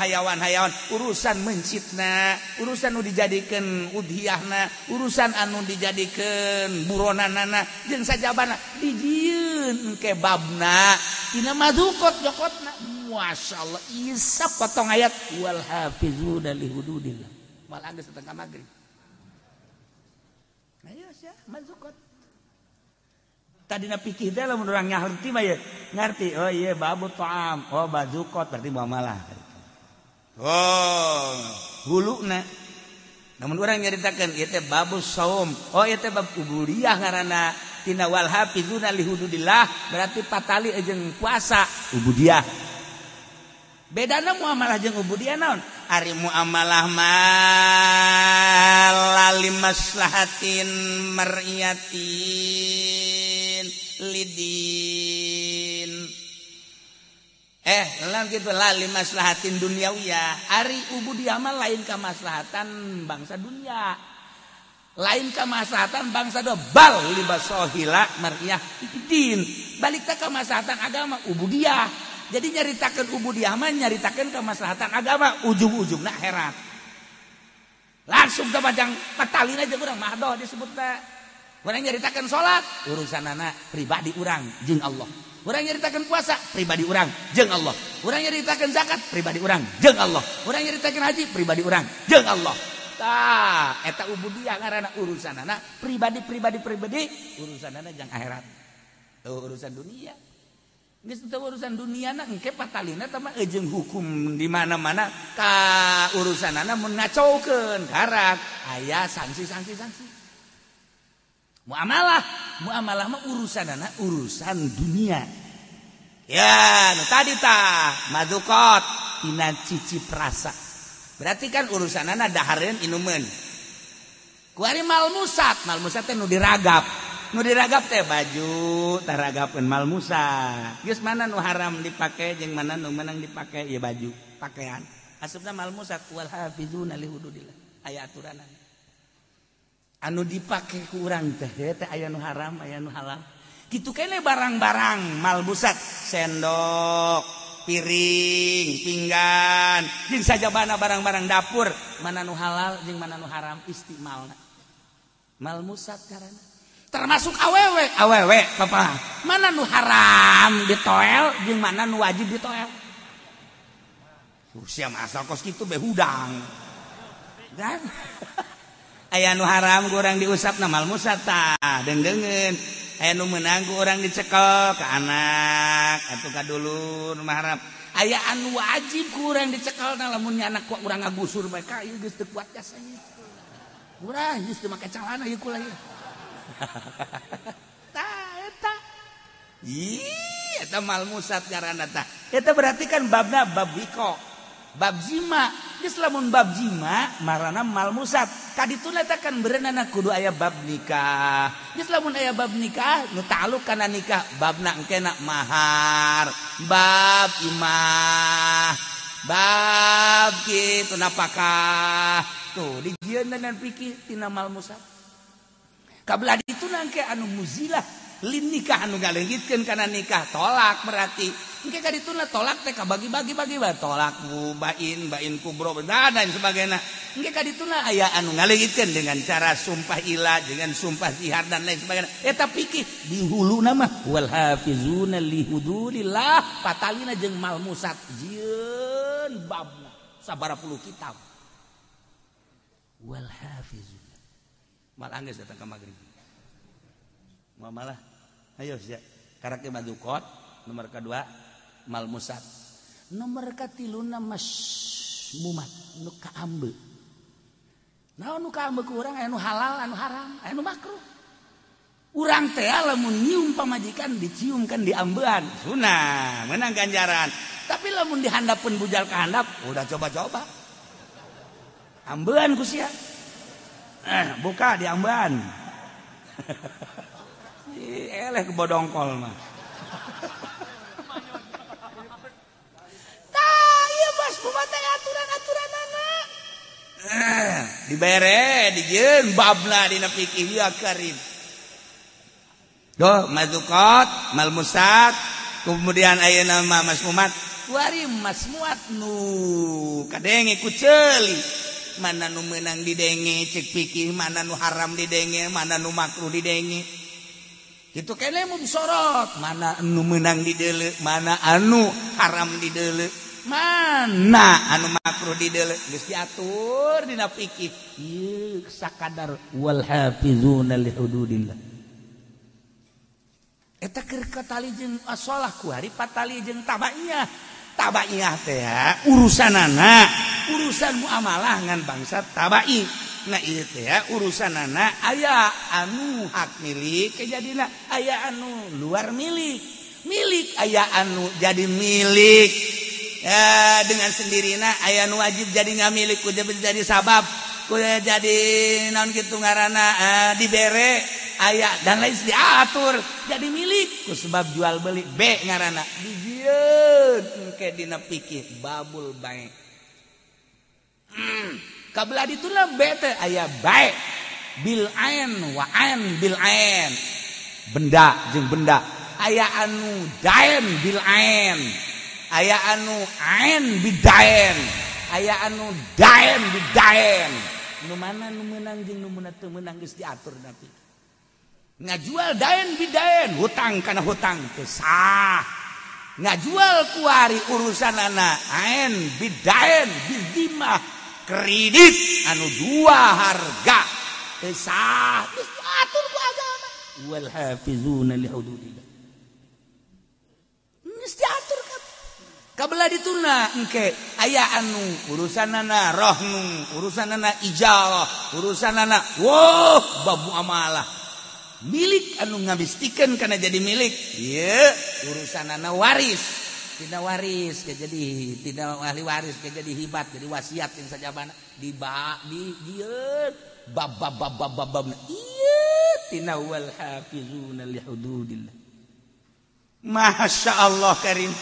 urusan mencitna urusan nu dijadikeun udhiyahna urusan anu dijadikeun buronanana jeung sajabana dijieun engke babna tina mazukot jokotna masyaallah isa potong ayat wal hafizuna li hududillah malah geus setengah magrib ayo sia mazukot tadina pikir teh lamun urang ngarti mah ya ngarti oh iya babu ta'am oh bazukot berarti muamalah oh huluna namun urang nyaritakeun ieu teh babu saum oh ieu teh bab ubudiyah ngaranna tina wal hafizuna li hududillah berarti patali jeung puasa ubudiyah bedana muamalah jeung ubudiyah naon ari muamalah mah limaslahatin mar'iyatin lidin lain gitu lali maslahatin dunyawiyah ari ubudiyah mah lain ka maslahatan bangsa dunia lain ka maslahatan bangsa do bal libasohila mar'iyah din balik ka maslahatan agama ubudiyah jadi nyaritakeun ubudiyah mah nyaritakeun ka maslahatan agama ujung-ujungna akhirat langsung ka bajang patalina jeung urang mah doh disebutna urang nyaritakeun salat urusanana pribadi urang jeung Allah. Urang nyaritakeun puasa pribadi urang jeung Allah. Urang nyaritakeun zakat pribadi urang jeung Allah. Urang nyaritakeun haji pribadi urang jeung Allah. Tah eta ubudiyah ngaranna urusanana pribadi urusanana jeung akhirat. Tuh urusan dunia. Geus teu urusan duniana engke patalina teh mah jeung hukum di mana-mana ka urusanana mun ngacaukeun karak aya sanksi. Muamalah mah urusan dunia. Ya, nu tadi tah madukot tina cicip rasa. Berarti kan urusanana dahareun inumeun. Kuari malmusat teh nu diragap. Nu diragap teh baju, taragapeun malmusat. Geus mana nu haram dipake jeung mana nu meunang dipake ya baju, pakaian. Asupna malmusat wal hafizuna li hududillah. Aya aturan. Anu dipake ku urang teh aya nu haram, aya nu halal. Kitu keneh barang-barang malmusat, sendok, piring, pinggan, jeung sajabana barang-barang dapur, mana nu halal jeung mana nu haram istimalna. Malmusat karana. Termasuk awewe papa. Mana nu haram ditoel jeung mana nu wajib ditoel. Sia masa kos kitu behudang. Dan aya nu haram ku urang diusapna malmusat tah dengdeungeun. Aya nu meunang ku urang dicekel ka anak atuh ka dulur mah haram. Aya anu wajib ku urang dicekelna lamun nya anak ku urang ngagusur bae ka ieu geus teu kuat jasanya. Urang geus teu make calana ieu kula ieu. Tah eta. Ih, eta malmusat ngaranna tah. Eta berarti kan babna bab wiko. Bab jima, geus lamun bab jima marana malmusat. Kadituna eta kan berenana kudu aya bab nikah. Geus lamun aya bab nikah nu ta'alluq kana nikah, babna engkena mahar, bab imah, bab kitu napakah. Tuh dijieun dan pikir tina malmusat. Kabelah dituna engke anu muzilah lin nikah anu ngaleungitkeun kana nikah tolak berarti engke kadituna tolak teh kabagi-bagi tolak bain kubro dan sebagainya. Engke kadituna aya anu ngaleungitkeun dengan cara sumpah ilah dengan sumpah zihar dan lain sebagainya. Eta pikir di huluna mah wal hafizuna li hududillah patalina jeung malmusat jieun babna sabaraha puluh kitab. Wal hafizuna mal anggeus datang ka magrib. Malah ayo sia karake madukot nomor kedua malmusat. Nomor katiluna masmumat nu kaambe. Naon nu kaambe ku urang aya nu halal anu haram, aya nu makruh. Urang teh lamun nyium pamajikan diciumkan di ambean, sunah menang ganjaran. Tapi lamun dihandapkeun bujal ka handap, udah coba-coba. Ambean ku sia. Buka di ambean. Eleh ke bodongkol mah. Tah ieu bos kumaha teh aturan-aturanana. Dibere dijieun babna dina fikih ya karim. Doh mazukot, malmusat, kemudian ayeuna mah masmumat. Kuari masmuat nu kadenge ku ceuli. Mana nu meunang didenge cek fikih, mana nu haram didenge, mana nu makruh didenge. Kitu keneh mun sorot, mana anu meunang dideuleu, mana anu haram dideuleu, mana anu makruh dideuleu, geus diatur dina fikih. Ieu sakadar wal hafizuna li hududillah. Eta keur katali jeung asolah kuari patali jeung tabaiyah. Tabaiyah teh urusan muamalah ngan bangsa tabai. Nah ieu teh urusanana aya anu hak milik kejadina, aya anu luar milik. Milik aya anu jadi milik. Ya, dengan sendirina aya anu wajib jadi ngamilik ku jadi sabab ku jadi naon kitu ngaranna dibere aya dan lain diatur jadi milik ku sebab jual beli B ngaranna dijieun engke dina fikih babul bae. Kabelah dituna B teh aya bae bil ain wa ain bil ain benda jeung benda aya anu daen bil ain aya anu ain bidaen aya anu daen bidaen nu mana nu meunang jeung nu teu meunang geus diatur nanti. Ngajual daen bidaen hutang kana hutang teu sah. Ngajual kuari urusanana ain bidaen bizimah kredit anu dua harga teu sah. Geus diatur ku agama. Wal hafizuna li hududillah. Geus diatur ka. Kabelah dituna engke aya anu urusanana rohnu, urusanana ijalah, urusanana bab muamalah. milik anu ngabistikeun kana jadi milik ieu urusanana waris tina waris ke jadi tina ahli waris ke jadi hibat jadi wasiat yang sajabana di dieu bab ieu tina wal hafizuna li hududillah. Masya Allah karim.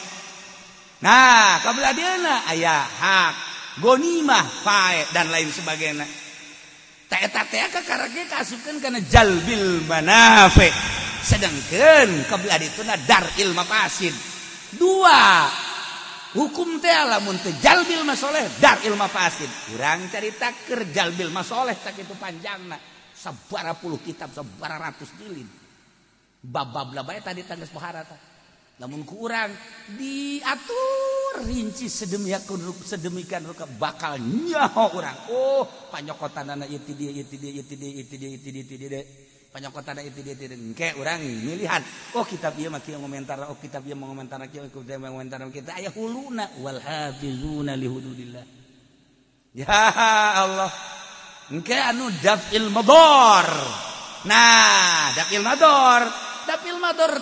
Nah kabladieuna aya hak gonimah fae dan lain sebagainya. Eta teh kakarage kasupkeun kana jalbil manafi. Sedengkeun kabelah dituna daril mafasid. Dua hukum teh lamun teu jalbil masoleh daril mafasid. Urang carita keur jalbil masoleh sakitu panjangna. Sabaraha puluh kitab sabaraha ratus jilid. Bab-bab bae tadi tangges pohara tah. Lamun ku urang diatur rinci sedemikian rupa bakal nyaho urang. Oh, panyokotanana ieu ti dieu panyokotanana ieu ti dieu engke urang milihan. Oh, kitab ieu mah kieu ngomentar, oh kitab ieu ngomentar kieu ngomentar kita aya huluna wal hafizuna li hududillah. Ya Allah. Engke anu daf'il madar. Nah, daf'il madar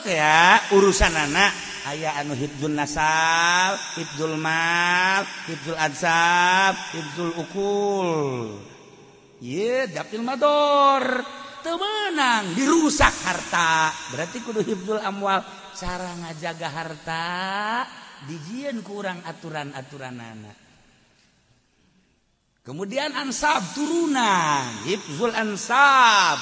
teh ya urusanana aya anu hifdzul nasab, hifdzul mal, hifdzul ansab, hifdzul ukul. Ieu daf'il madar teu meunang dirusak harta. Berarti kudu hifdzul amwal, cara ngajaga harta dijieun ku urang aturan-aturanana. Kemudian ansab turunan, hifdzul ansab,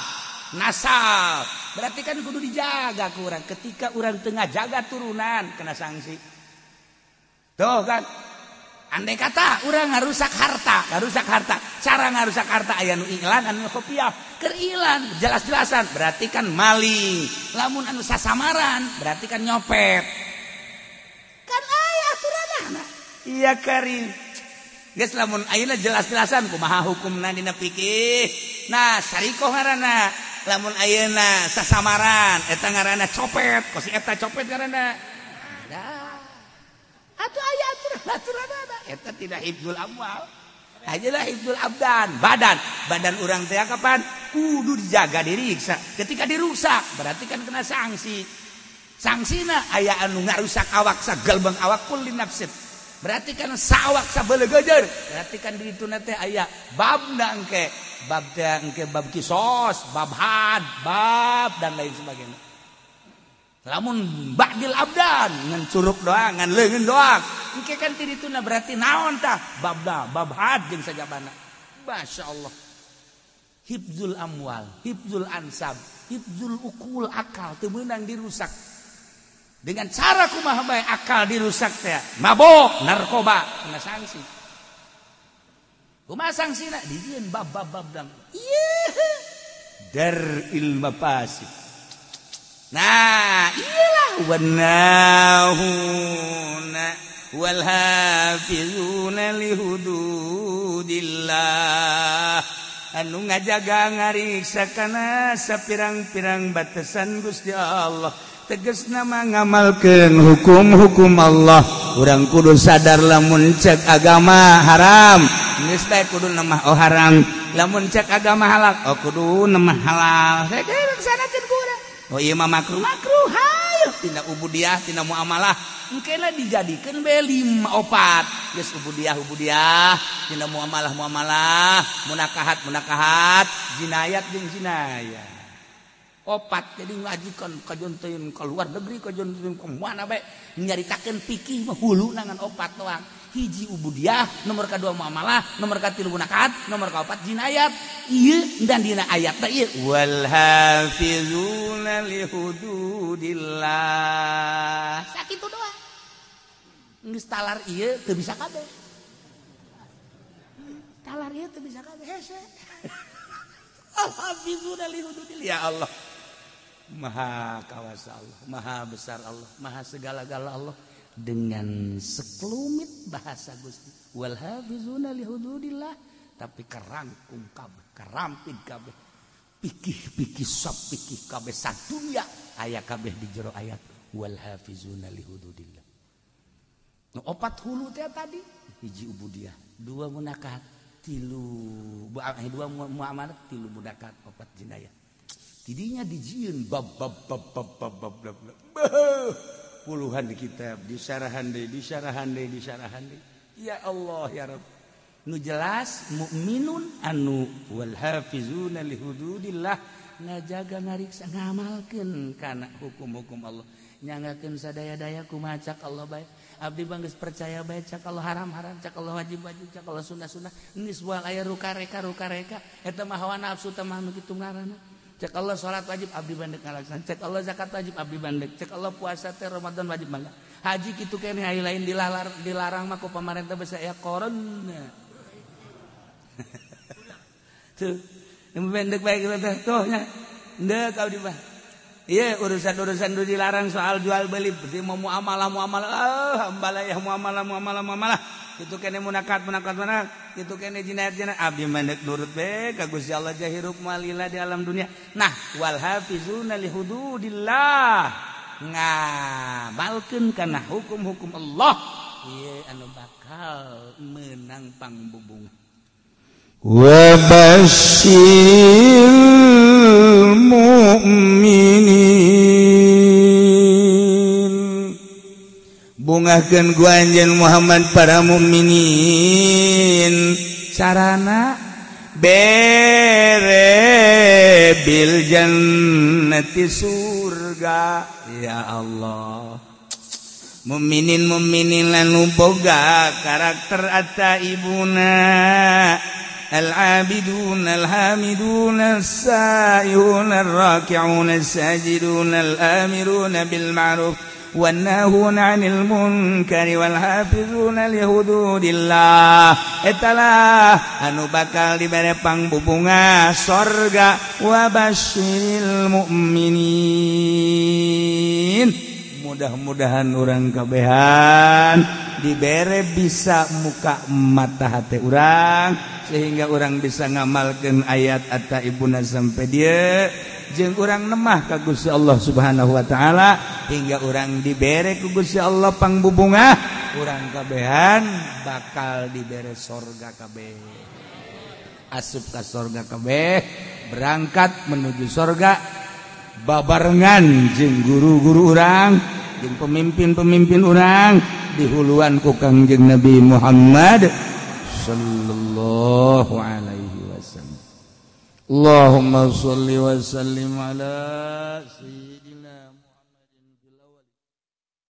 nasab. Berarti kan kudu dijaga ku urang. Ketika urang tengah jaga turunan kena sanksi. Tuh kan. Andai kata urang ngarusak harta. Cara ngarusak harta aya nu iklan anu kopiah. Keur iklan jelas-jelasan berarti kan maling. Lamun anu sasamaran berarti kan nyopet. Kan aya aturanana. Iya karim. Geus lamun ayeuna jelas-jelasan kumaha hukumna dina fikih. Nah, sarikoh ngaranna. Lamun ayeuna sasamaran eta ngaranna copet, kosi eta copet ngaranna. Dah. Atuh aya aturan-aturanna. Eta tidak hifdzul amwal. Ayeuna hifdzul abdan, badan urang teh kapan kudu dijaga diriksa. Ketika dirusak berarti kan kena sanksi. Sangsina aya anu ngarusak awak sagalbang awak kulli nafsin. Berarti kan sawak sabelegejer. Berarti kan di ditu teh aya babna engke. Bab teh engke bab kisos, bab had, bab dan lain sebagainya. Lamun ba'dil abdan ngan curug doang, ngan leungeun doang. Engke kan ti dituna berarti naon tah? Babna, bab had jeung sajabana. Masyaallah. Hifdzul amwal, hifdzul ansab, hifdzul ukul akal teu meunang dirusak. Dengan cara kumaha bae akal dirusak teh mabok narkoba kena sanksi. Kumaha sangsina dijieun bab dang. Ieu daril mafasid. Nah, iyalah wanahuna wal hafizuna li hududillah. Anu ngajaga ngariksa kana sapirang-pirang batasan Gusti Allah. Tegasna mah ngamalkeun hukum-hukum Allah. Urang kudu sadar lamun cek agama haram, geus bae kudu nemah oh haram. Lamun cek agama halal, oh kudu nemah halal. Saya laksanakeun ku urang. Oh ieu mah makruh hayu tina ubudiyah, tina muamalah. Engkena dijadikeun bae 5 4. Geus ubudiyah, tina muamalah, munakahat, jinayat jeung jinayah. 4 jadi ngajikan kajonteun ka luar negeri kajonteun ka mana bae nyaritakeun fikih mah hulu nangan 4 doang. Hiji ubudiyah, nomor kedua muamalah, nomor katilu munakahat, nomor kaopat jinayat. Ieu dan dina ayatna ieu wal hafizuna li hududillah. Sakitu doang. Geus talar ieu teu bisa kabeh. Talar ieu teu bisa kabeh hese. Al hafizuna li hududillah. Ya Allah. Maha kawasa Allah, maha besar Allah, maha segala-gala Allah dengan sekelumit bahasa Gusti. Wal hafizuna li hududillah tapi kerangkum kabeh, kerampid kabeh. Pikih sab pikih kabeh sadunya aya kabeh di jero ayat wal hafizuna li hududillah. Nu 4 hulu teh tadi hiji ubudiyah, 2 munakahat, 3 muamalah, 3 munakahat, 4 jinayah. 3 tidinya dijieun bab puluhan di kitab disarahan deui ya Allah ya Rabb nu jelas mukminun anu wal hafizuna li hududillah ngajaga ngariksa ngamalkeun kana hukum-hukum Allah nyangakeun sadaya-daya kumaha cak Allah bae abdi geus percaya bae cak Allah haram-haram cak Allah wajib-wajib cak Allah sunah-sunah geus moal aya ruka-reka eta mah hawa nafsu teh mah nu kitu ngaranna cek Allah salat wajib abdi bandek ngalaksan cek Allah zakat wajib abdi bandek cek Allah puasa teh Ramadan wajib mangga haji kitu keneh aya lain dilarang mah ku pamarentah basa aya corona tuh bandek bae kitu teh tuh nya deuk abdi mah ieu urusan-urusan nu dilarang soal jual beli berarti mau muamalah hambalah ya muamalah kitu keneh munakat kitu keneh jinayat abdi mandek nurut bae ka Gusti Allah jahiruk malila di alam dunia nah wal hafizuna li hududillah ngamalkeun kana hukum-hukum Allah ieu anu bakal menang pangbubung wa basyiril mu'minin bungakeun ku anjeun Muhammad para mukminin sarana bere bil jannati surga ya Allah mukminin lanu boga karakter at-taibuna al-abidun al-hamidun as-sa'ihun ar-raki'un as-sajidun al-amirun bil ma'ruf wan nahun 'anil munkari wal hafizuna li hududillah etalah anu bakal dibere pangbubunga surga wa basyiril mu'minin mudah-mudahan urang kabehan dibere bisa muka mata hati urang sehingga urang bisa ngamalkeun ayat at-taibuna sampai dia jeung urang nemah ka Gusti Allah Subhanahu wa taala hingga urang dibere ku Gusti Allah pangbubungah urang kabehan bakal dibere surga kabeh asup ka surga kabeh berangkat menuju surga babarengan jeung guru-guru urang jeung pemimpin-pemimpin urang dihuluan ku Kangjeng Nabi Muhammad sallallahu alaihi wasallam. Allahumma shalli wa sallim ala sayyidina